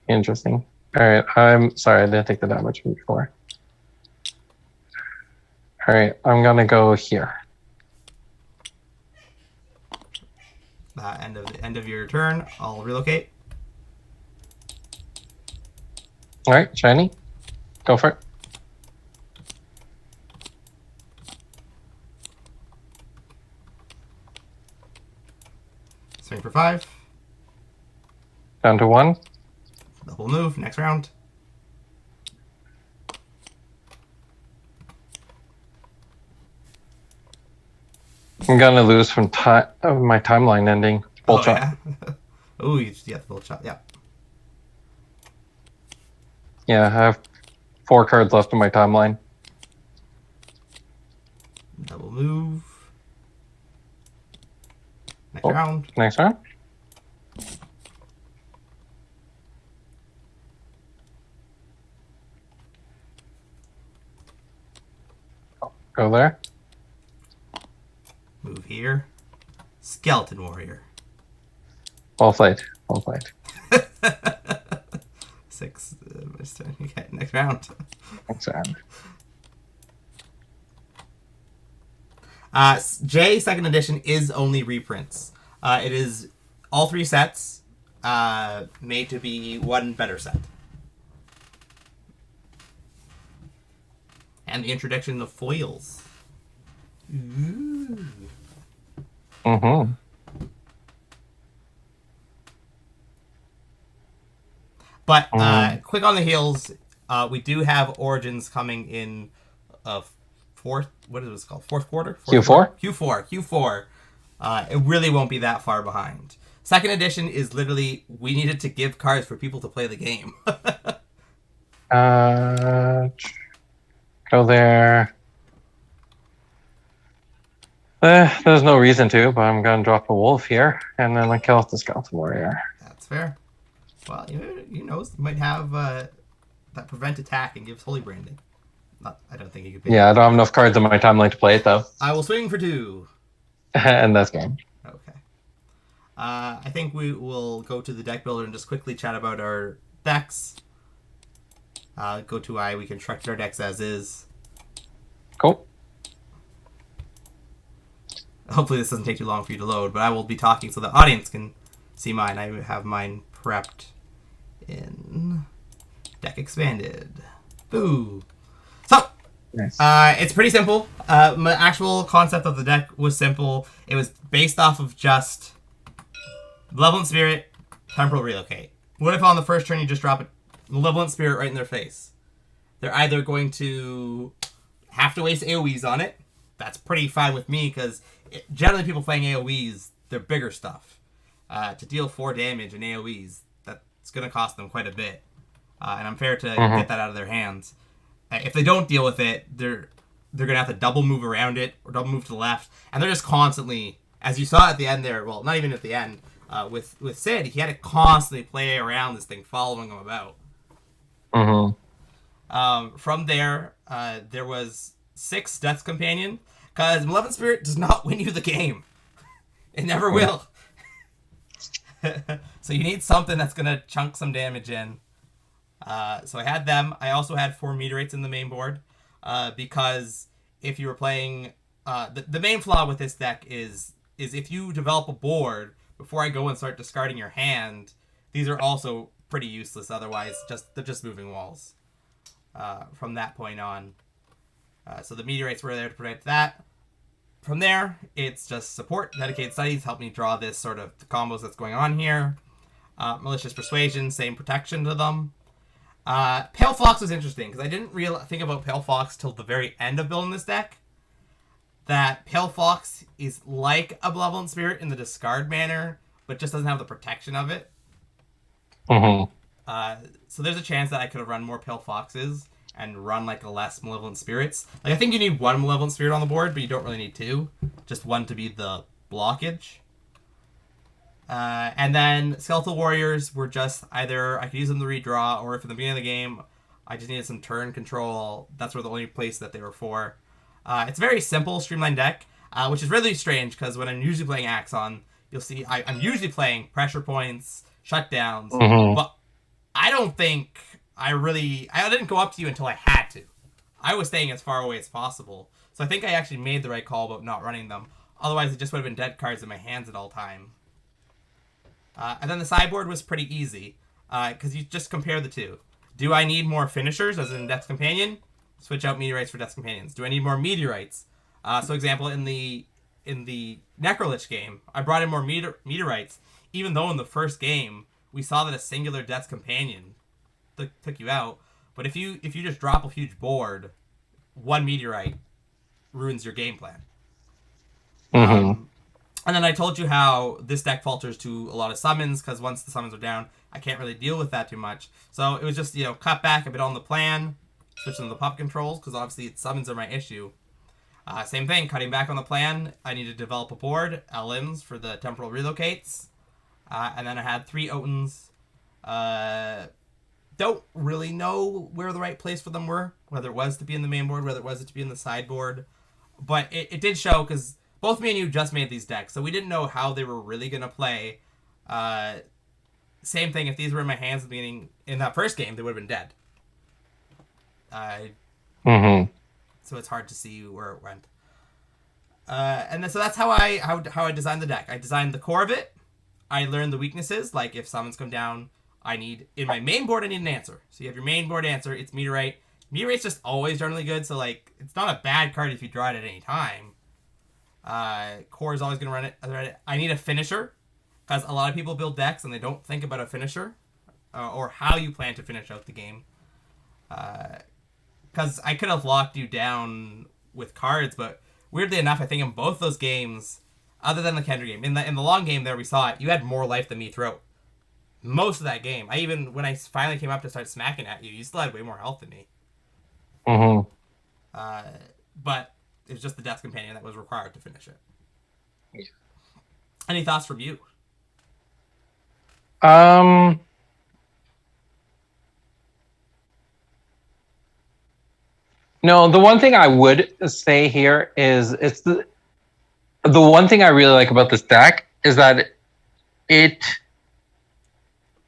Interesting. All right, I'm sorry, I didn't take the damage from before. All right, I'm gonna go here. End of your turn, I'll relocate. All right, shiny, go for it. Swing for 5. Down to 1. Double move. Next round. I'm gonna lose from my timeline ending. Bolt shot. Yeah. Oh, you the bolt shot. Yeah. Yeah, I have 4 cards left in my timeline. Double move. Next round. Next round. Go there. Move here. Skeleton Warrior. Well played. Well played. 6. Okay, next round. Next round. J second edition is only reprints. It is all 3 sets made to be one better set. And the introduction of foils. Ooh. Mm-hmm. But quick on the heels, we do have Origins coming in fourth. What is it called? Fourth quarter. Q4. Q4. It really won't be that far behind. Second edition is literally we needed to give cards for people to play the game. Go there. There's no reason to, but I'm gonna drop a wolf here, and then I kill the skeleton warrior. That's fair. Well, you might have that prevent attack and gives holy branding. I don't think you could. Yeah, I don't have enough cards in my timeline to play it though. I will swing for 2. And that's game. Okay. I think we will go to the deck builder and just quickly chat about our decks. Go to we constructed our decks as is. Cool. Hopefully this doesn't take too long for you to load, but I will be talking so the audience can see mine. I have mine prepped in deck expanded. Boo. So, Nice. it's pretty simple. My actual concept of the deck was simple. It was based off of just Malevolent Spirit, Temporal Relocate. What if on the first turn you just drop a Malevolent Spirit right in their face? They're either going to have to waste AoEs on it. That's pretty fine with me because generally people playing AoEs, they're bigger stuff. To deal 4 damage in AoEs, that's going to cost them quite a bit. And I'm fair to get that out of their hands. If they don't deal with it, they're they're going to have to double move around it or double move to the left. And they're just constantly, as you saw at the end there, well, not even at the end, with Sid, he had to constantly play around this thing, following him about. From there, there was 6 Death's Companion, because Malevolent Spirit does not win you the game. It never will. So you need something that's going to chunk some damage in. So I had them. I also had 4 Meteorites in the main board, because if you were playing... the main flaw with this deck is if you develop a board before I go and start discarding your hand, these are also pretty useless otherwise. They're just moving walls from that point on. So the Meteorites were there to protect that. From there, it's just support. Dedicated Studies helped me draw this sort of the combos that's going on here. Malicious Persuasion, same protection to them. Pale Fox was interesting, because I didn't think about Pale Fox till the very end of building this deck. That Pale Fox is like a Malevolent Spirit in the discard manner, but just doesn't have the protection of it. So there's a chance that I could have run more Pale Foxes and run like a less Malevolent Spirits. Like, I think you need 1 Malevolent Spirit on the board, but you don't really need 2. Just 1 to be the blockage. And then Skeletal Warriors were just either I could use them to redraw, or if in the beginning of the game I just needed some turn control, that's where the only place that they were for. It's a very simple, streamlined deck, which is really strange, because when I'm usually playing Axon, you'll see I'm usually playing pressure points, shutdowns, but I don't think I didn't go up to you until I had to. I was staying as far away as possible. So I think I actually made the right call about not running them. Otherwise, it just would have been dead cards in my hands at all time. And then the sideboard was pretty easy, because you just compare the two. Do I need more finishers, as in Death's Companion? Switch out Meteorites for Death's Companions. Do I need more Meteorites? So example, in the Necrolich game, I brought in more Meteorites, even though in the first game, we saw that a singular Death's Companion took you out. But if you just drop a huge board, 1 Meteorite ruins your game plan. And then I told you how this deck falters to a lot of summons, because once the summons are down, I can't really deal with that too much. So it was just, cut back a bit on the plan, switching to the pup controls, because obviously summons are my issue. Same thing, cutting back on the plan. I need to develop a board, LMs for the temporal relocates. And then I had 3 Otins. Don't really know where the right place for them were, whether it was to be in the main board, whether it was to be in the sideboard. But it did show, because both me and you just made these decks, so we didn't know how they were really going to play. Same thing, if these were in my hands at the beginning, in that first game, they would have been dead. So it's hard to see where it went. And then, so that's how I designed the deck. I designed the core of it. I learned the weaknesses, like if summons come down, in my main board, I need an answer. So you have your main board answer, it's Meteorite. Meteorite's just always generally good, so like, it's not a bad card if you draw it at any time. Core is always going to run it. I need a finisher, because a lot of people build decks and they don't think about a finisher, or how you plan to finish out the game. Because I could have locked you down with cards, but weirdly enough, I think in both those games, other than the Kendra game, in the long game there we saw it, you had more life than me throughout most of that game. When I finally came up to start smacking at you, you still had way more health than me. But it was just the Death's Companion that was required to finish it. Yeah. Any thoughts from you? No, the one thing I would say here is it's the one thing I really like about this deck is that it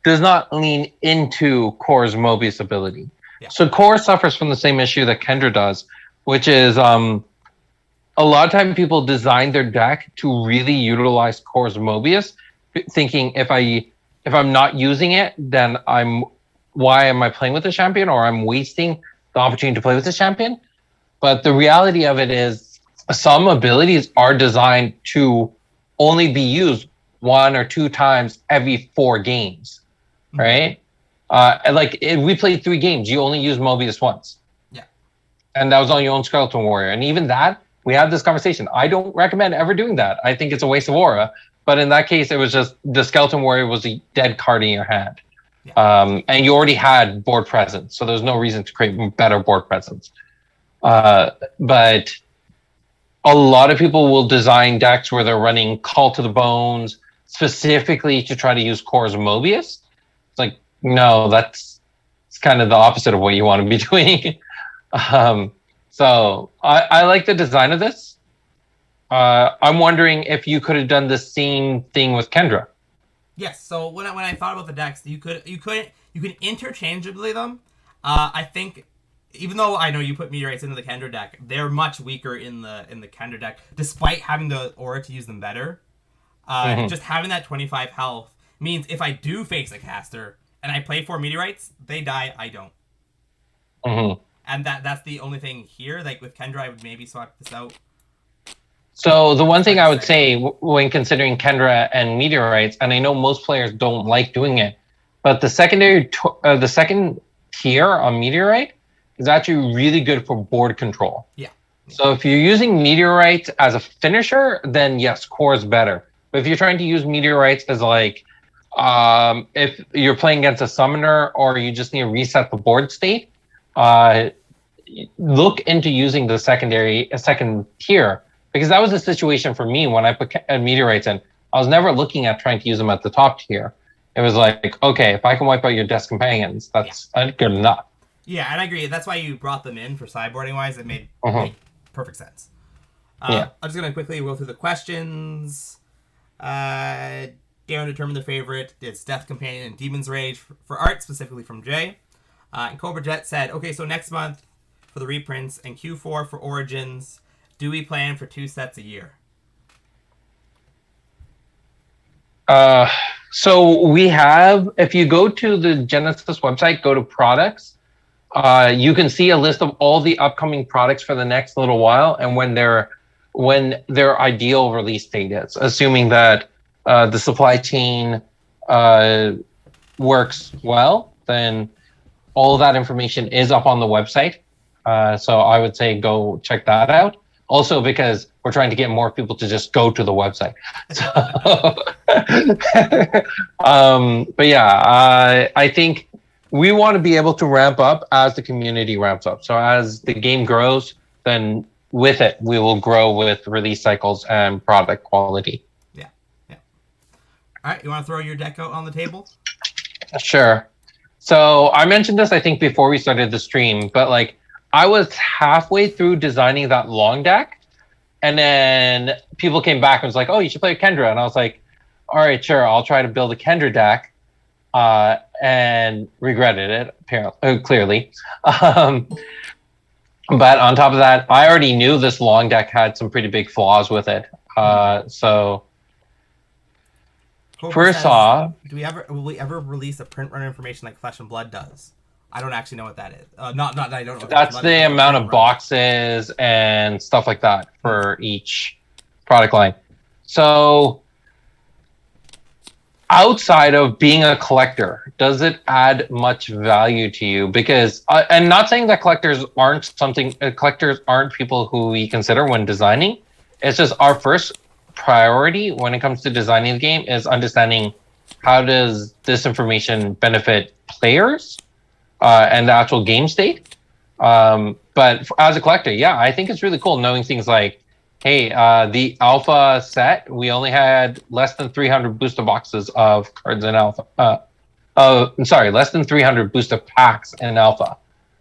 does not lean into Core's Mobius ability. Yeah. So Core suffers from the same issue that Kendra does, which is a lot of time people design their deck to really utilize Core's Mobius, thinking if I'm not using it, then why am I playing with the champion, or I'm wasting the opportunity to play with the champion. But the reality of it is some abilities are designed to only be used 1 or 2 times every 4 games, right? Like if we played 3 games, you only use Mobius once. Yeah. And that was on your own Skeleton Warrior. And even that, we had this conversation. I don't recommend ever doing that. I think it's a waste of aura. But in that case, it was just the Skeleton Warrior was a dead card in your hand. Yeah. And you already had board presence, so there's no reason to create better board presence. But a lot of people will design decks where they're running Call to the Bones specifically to try to use Core's Mobius. It's like, no, it's kind of the opposite of what you want to be doing. So I like the design of this. I'm wondering if you could have done the same thing with Kendra. Yes. So when I thought about the decks, you could interchangeably them. I think, even though I know you put meteorites into the Kendra deck, they're much weaker in the Kendra deck, despite having the aura to use them better. Just having that 25 health means if I do face a caster and I play 4 meteorites, they die. I don't. And that's the only thing here. Like with Kendra, I would maybe swap this out. So the one thing I would say when considering Kendra and meteorites, and I know most players don't like doing it, but the second tier on meteorite is actually really good for board control. Yeah. So if you're using meteorites as a finisher, then yes, core is better. But if you're trying to use meteorites as like, if you're playing against a summoner or you just need to reset the board state, look into using the second tier, because that was the situation for me when I put meteorites in. I was never looking at trying to use them at the top tier. It was like, okay, if I can wipe out your desk companions, that's good enough. Yeah, and I agree. That's why you brought them in for sideboarding wise. It made perfect sense. I'm just going to quickly go through the questions. Darren determined the favorite. It's Death Companion and Demon's Rage for art, specifically from Jay. And Cobra Jet said, okay, so next month for the reprints and Q4 for Origins, do we plan for 2 sets a year? So we have, if you go to the Genesis website, go to products, you can see a list of all the upcoming products for the next little while and when their ideal release date is, assuming that the supply chain works well, then all of that information is up on the website. So I would say go check that out. Also, because we're trying to get more people to just go to the website. So, but yeah, I think we want to be able to ramp up as the community ramps up. So as the game grows, then with it, we will grow with release cycles and product quality. Yeah. All right, you want to throw your deck out on the table? Sure. So I mentioned this, I think, before we started the stream, but like, I was halfway through designing that long deck, and then people came back and was like, oh, you should play Kendra. And I was like, all right, sure, I'll try to build a Kendra deck, and regretted it, apparently, clearly. But on top of that, I already knew this long deck had some pretty big flaws with it. So first off, will we ever release a print run information like Flesh and Blood does? I don't actually know what that is. Not that I don't know. That's the amount of boxes and stuff like that for each product line. So outside of being a collector, does it add much value to you? Because, and not saying that collectors aren't people who we consider when designing. It's just our first priority when it comes to designing the game is understanding how does this information benefit players and the actual game state. But as a collector, yeah, I think it's really cool knowing things like, hey, the alpha set, we only had less than 300 booster boxes of cards in alpha. Less than 300 booster packs in alpha.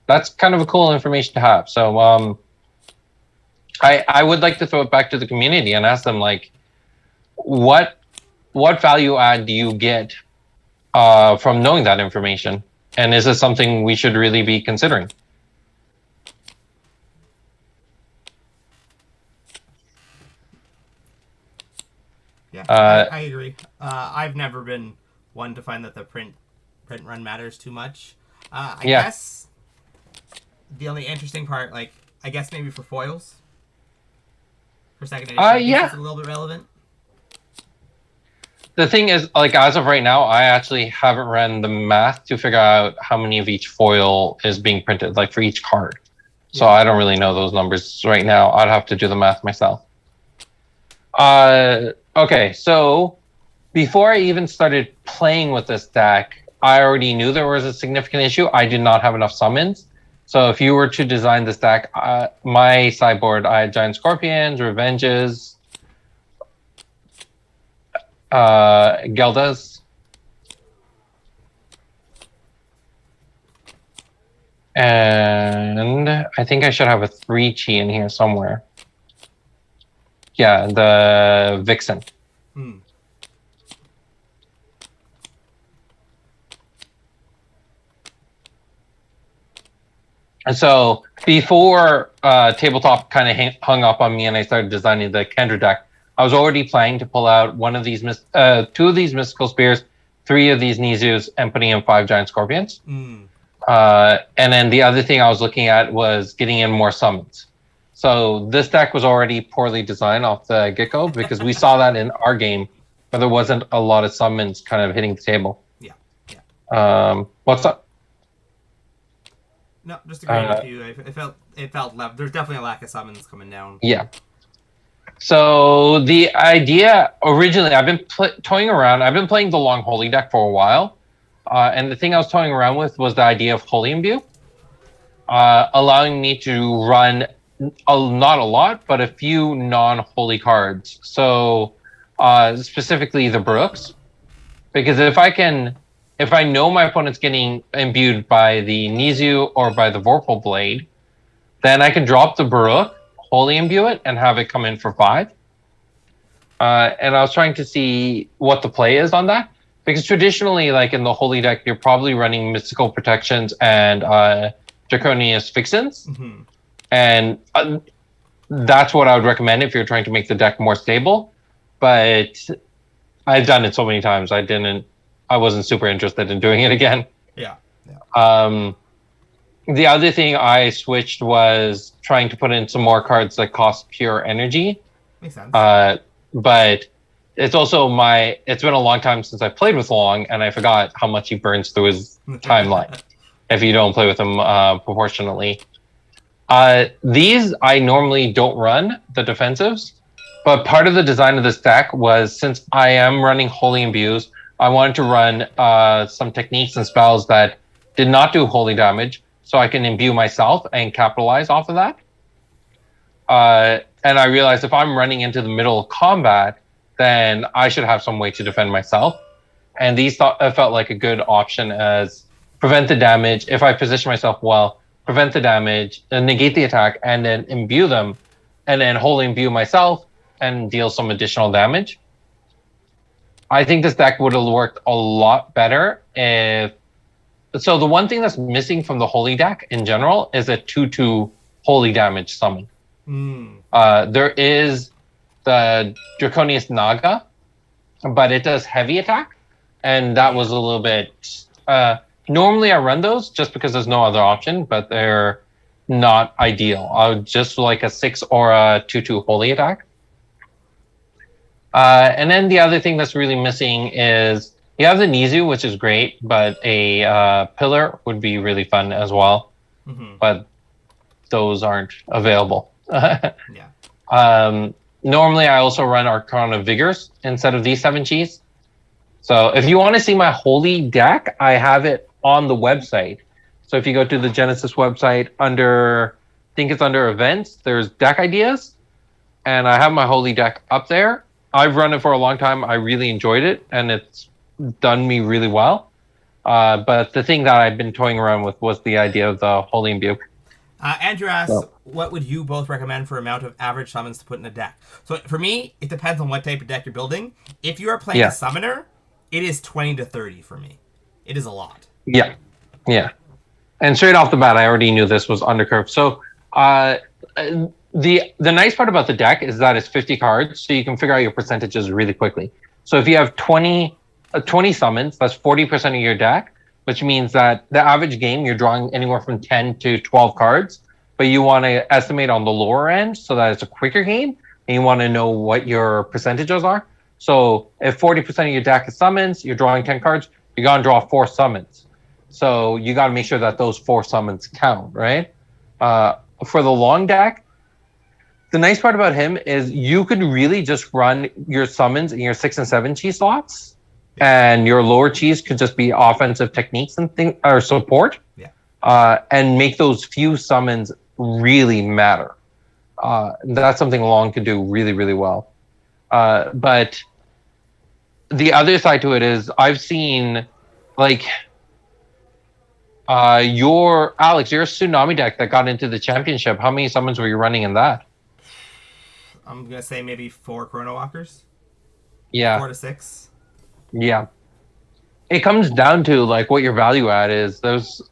That's kind of a cool information to have. So I would like to throw it back to the community and ask them, like, what value add do you get from knowing that information? And is this something we should really be considering? Yeah, I agree. I've never been one to find that the print run matters too much. I guess the only interesting part, like, I guess maybe for foils, for second edition, it's a little bit relevant. The thing is, like, as of right now, I actually haven't ran the math to figure out how many of each foil is being printed, like for each card. So I don't really know those numbers right now. I'd have to do the math myself. Okay, so before I even started playing with this deck, I already knew there was a significant issue. I did not have enough summons. So if you were to design this deck, my sideboard, I had Giant Scorpions, Revenges, Geldas, and I think I should have a 3-chi in here somewhere. Yeah, the Vixen. And so before Tabletop kind of hung up on me and I started designing the Kendra deck, I was already planning to pull out one of these, 2 of these Mystical Spears, 3 of these Nizus, and putting in 5 Giant Scorpions. And then the other thing I was looking at was getting in more summons. So this deck was already poorly designed off the get-go because we saw that in our game where there wasn't a lot of summons kind of hitting the table. Yeah. What's up? No, just agreeing with you. It felt left. There's definitely a lack of summons coming down. Yeah. So the idea originally, I've been toying around. I've been playing the Long Holy deck for a while, and the thing I was toying around with was the idea of Holy Imbue, allowing me to run not a lot, but a few non-holy cards. So specifically the Brooks, because if I know my opponent's getting imbued by the Nizu or by the Vorpal Blade, then I can drop the Baruch, Holy Imbue it, and have it come in for 5. And I was trying to see what the play is on that. Because traditionally, like in the Holy deck, you're probably running Mystical Protections and Draconius Vixens. Mm-hmm. And that's what I would recommend if you're trying to make the deck more stable. But I've done it so many times, I wasn't super interested in doing it again. Yeah. The other thing I switched was trying to put in some more cards that cost pure energy. Makes sense. But it's also it's been a long time since I played with Long, and I forgot how much he burns through his timeline if you don't play with him proportionately. These I normally don't run, the defensives, but part of the design of this deck was, since I am running Holy Imbues, I wanted to run some techniques and spells that did not do holy damage, so I can imbue myself and capitalize off of that. And I realized if I'm running into the middle of combat, then I should have some way to defend myself. And these felt like a good option as prevent the damage. If I position myself well, prevent the damage, negate the attack, and then imbue them, and then holy imbue myself and deal some additional damage. I think this deck would have worked a lot better if... So the one thing that's missing from the Holy deck in general is a 2/2 holy damage summon. There is the Draconius Naga, but it does heavy attack, and that was a little bit... normally I run those just because there's no other option, but they're not ideal. I would just like a 6 or a 2/2 holy attack. And then the other thing that's really missing is you have the Nizu, which is great, but a pillar would be really fun as well. Mm-hmm. But those aren't available. Normally, I also run Arcana Vigors instead of these 7 Chis. So if you want to see my Holy deck, I have it on the website. So if you go to the Genesis website I think it's under events, there's deck ideas, and I have my Holy deck up there. I've run it for a long time. I really enjoyed it, and it's done me really well. But the thing that I've been toying around with was the idea of the Holy Imbue. Andrew asks, what would you both recommend for amount of average summons to put in a deck? So for me, it depends on what type of deck you're building. If you are playing a summoner, it is 20 to 30 for me. It is a lot. Yeah. And straight off the bat, I already knew this was undercurved. So the nice part about the deck is that it's 50 cards, so you can figure out your percentages really quickly. So if you have 20 summons, that's 40% of your deck, which means that the average game, you're drawing anywhere from 10 to 12 cards, but you want to estimate on the lower end so that it's a quicker game, and you want to know what your percentages are. So if 40% of your deck is summons, you're drawing 10 cards, you're going to draw 4 summons. So you got to make sure that those 4 summons count, right? For the Long deck, the nice part about him is you could really just run your summons in your 6 and 7 Chi slots, and your lower Chis could just be offensive techniques and or support. and make those few summons really matter. That's something Long can do really, really well. But the other side to it is I've seen like your Tsunami deck that got into the championship. How many summons were you running in that? I'm gonna say maybe 4 Chrono Walkers. Yeah. 4 to 6. Yeah. It comes down to like what your value add is.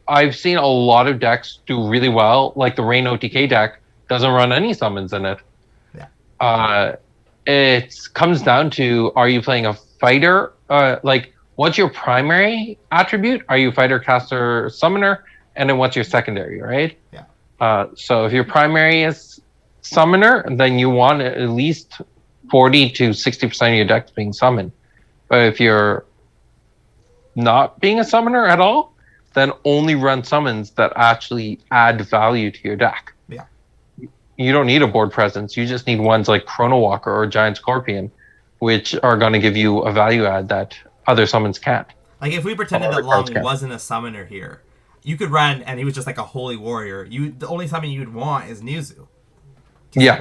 I've seen a lot of decks do really well. Like the Rain OTK deck doesn't run any summons in it. Yeah. It comes down to, are you playing a fighter? Like what's your primary attribute? Are you fighter, caster, summoner? And then what's your secondary, right? Yeah. So if your primary is summoner, then you want at least 40 to 60% of your deck being summoned. But if you're not being a summoner at all, then only run summons that actually add value to your deck. Yeah. You don't need a board presence. You just need ones like Chrono Walker or Giant Scorpion, which are going to give you a value add that other summons can't. Like if we pretended that Long wasn't a summoner here, you could run and he was just like a holy warrior. The only summon you'd want is Niuzu. Yeah.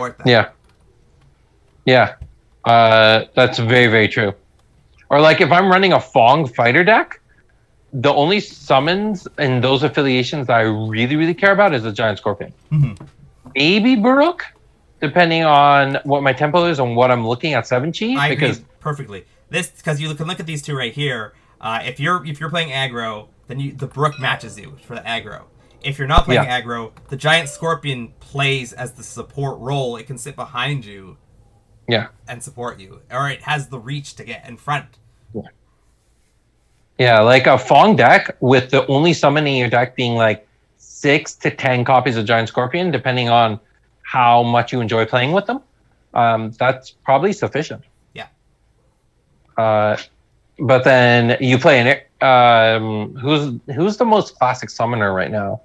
That's very, very true. Or like if I'm running a Fong fighter deck, the only summons in those affiliations that I really, really care about is the Giant Scorpion. Mm-hmm. Maybe Baruk, depending on what my tempo is and what I'm looking at 7-chi. I agree perfectly. This because you can look at these two right here. If you're playing aggro, then the Brook matches you for the aggro. If you're not playing aggro, the Giant Scorpion plays as the support role. It can sit behind you. Yeah. And support you. Or it has the reach to get in front. Yeah, like a Fong deck with the only summon in your deck being like 6 to 10 copies of Giant Scorpion, depending on how much you enjoy playing with them. That's probably sufficient. Yeah. But then you play who's the most classic summoner right now?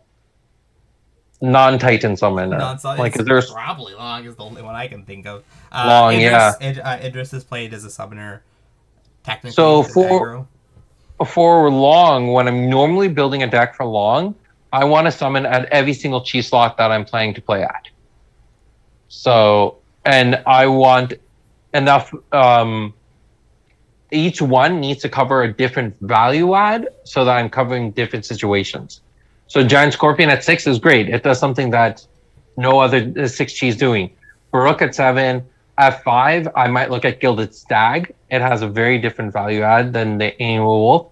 Non-Titan summoner. Like there's probably Long is the only one I can think of. Long, Idris is played as a summoner. Technically, so for Long, when I'm normally building a deck for Long, I want to summon at every single chi slot that I'm planning to play at. So, and I want enough. Each one needs to cover a different value add so that I'm covering different situations. So Giant Scorpion at 6 is great. It does something that no other 6 chi is doing. Baruk at 7. At 5, I might look at Gilded Stag. It has a very different value add than the Annual Wolf.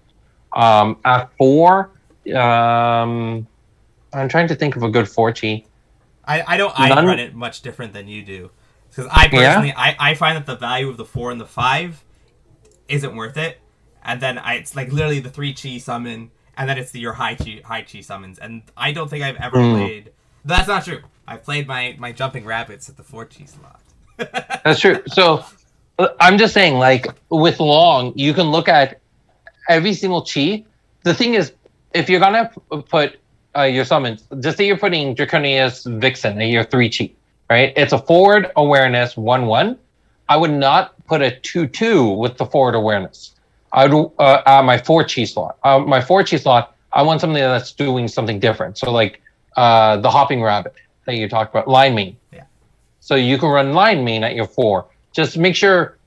At 4, I'm trying to think of a good 4 chi. I run it much different than you do. Because I personally, I find that the value of the 4 and the 5 isn't worth it. And then it's like literally the 3 chi summon, and then it's your high chi summons. And I don't think I've ever played... That's not true. I've played my Jumping Rabbits at the 4 chi slot. That's true. So I'm just saying, like with Long, you can look at every single chi. The thing is, if you're gonna put your summons, just say you're putting Draconius Vixen at your 3 chi, right? It's a forward awareness 1/1. I would not put a 2/2 with the forward awareness. I would my 4 chi slot. My 4 chi slot, I want something that's doing something different. So like the Hopping Rabbit that you talked about, Line Main. Yeah. So you can run Line Main at your 4. Just make sure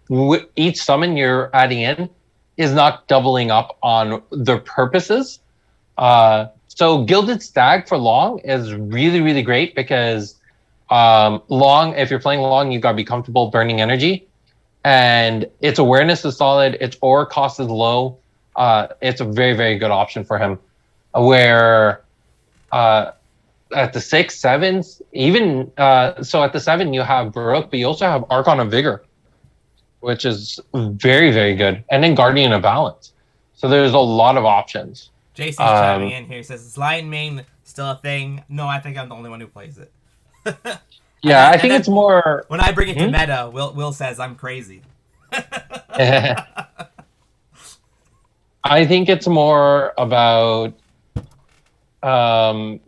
each summon you're adding in is not doubling up on their purposes. So Gilded Stag for Long is really, really great because Long, if you're playing Long, you gotta be comfortable burning energy. And its awareness is solid, its aura cost is low. It's a very, very good option for him. Where at the 6, 7s, even so at the 7 you have Baruk, but you also have Archon of Vigor, which is very, very good. And then Guardian of Balance. So there's a lot of options. JC's chiming in here. He says, is Lion Mane still a thing? No, I think I'm the only one who plays it. Yeah, I think it's more... When I bring it to meta, Will says I'm crazy. I think it's more about... how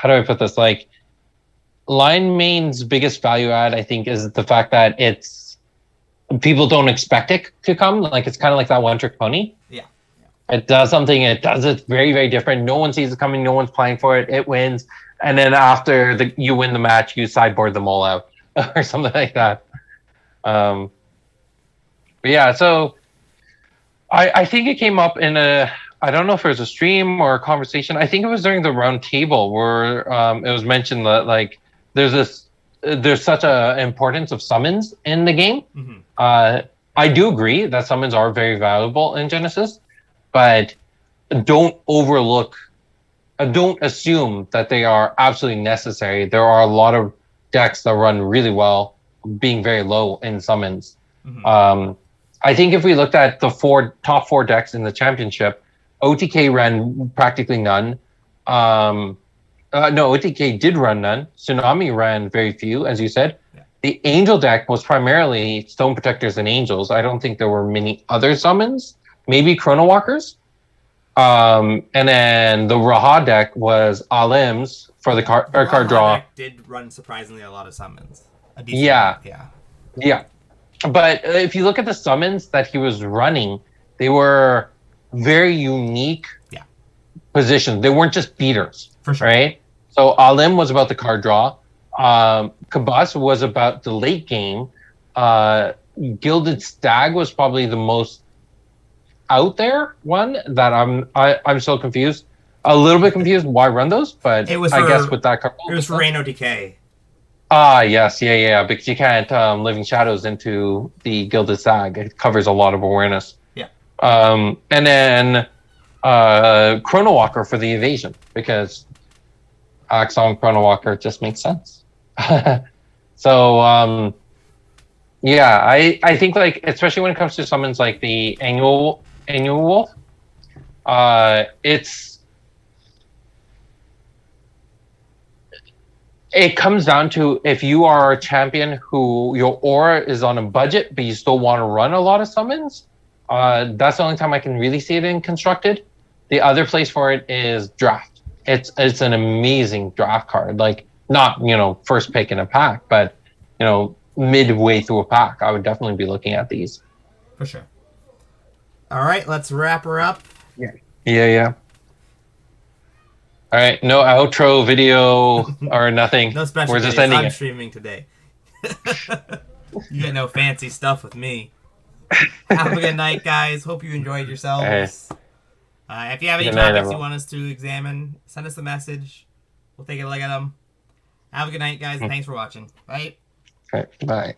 do I put this? Like, Lion Mane's biggest value add, I think, is the fact that it's... People don't expect it to come. Like, it's kind of like that one-trick pony. Yeah. It does something. It does it very, very different. No one sees it coming. No one's planning for it. It wins, and then after you win the match, you sideboard them all out or something like that. But yeah, so I think it came up in I don't know if it was a stream or a conversation. I think it was during the round table where it was mentioned that like there's such a importance of summons in the game. Mm-hmm. I do agree that summons are very valuable in Genesis, but don't assume that they are absolutely necessary. There are a lot of decks that run really well being very low in summons. Mm-hmm. I think if we looked at the top four decks in the championship, OTK ran practically none. No, OTK did run none. Tsunami ran very few, as you said. Yeah. The Angel deck was primarily Stone Protectors and Angels. I don't think there were many other summons. Maybe Chrono Walkers. And then the Raha deck was Alim's for the card draw. Deck did run surprisingly a lot of summons. Yeah. Yeah. Yeah. But if you look at the summons that he was running, they were very unique positions. They weren't just beaters, for sure. Right? So Alim was about the card draw. Kabas was about the late game. Gilded Stag was probably the most out there one that I'm still confused. A little bit confused why run those, but I guess with that card. It was for Reign OTK. Yes, yeah, because you can't Living Shadows into the Gilded Stag. It covers a lot of awareness. Yeah. And then Chrono Walker for the evasion, because Axon Chrono Walker just makes sense. So, yeah, I think, like, especially when it comes to summons like the Annual Wolf, it comes down to if you are a champion who your aura is on a budget, but you still want to run a lot of summons. That's the only time I can really see it in Constructed. The other place for it is Draft. It's an amazing draft card. Like, not, first pick in a pack, but, midway through a pack, I would definitely be looking at these. For sure. All right, let's wrap her up. Yeah. All right, no outro video or nothing. No special We're just videos. ending I'm it. streaming today. You get no fancy stuff with me. Have a good night, guys. Hope you enjoyed yourselves. If you have any topics you want us to examine, send us a message. We'll take a look at them. Have a good night, guys. Thanks for watching. Bye. Okay, bye.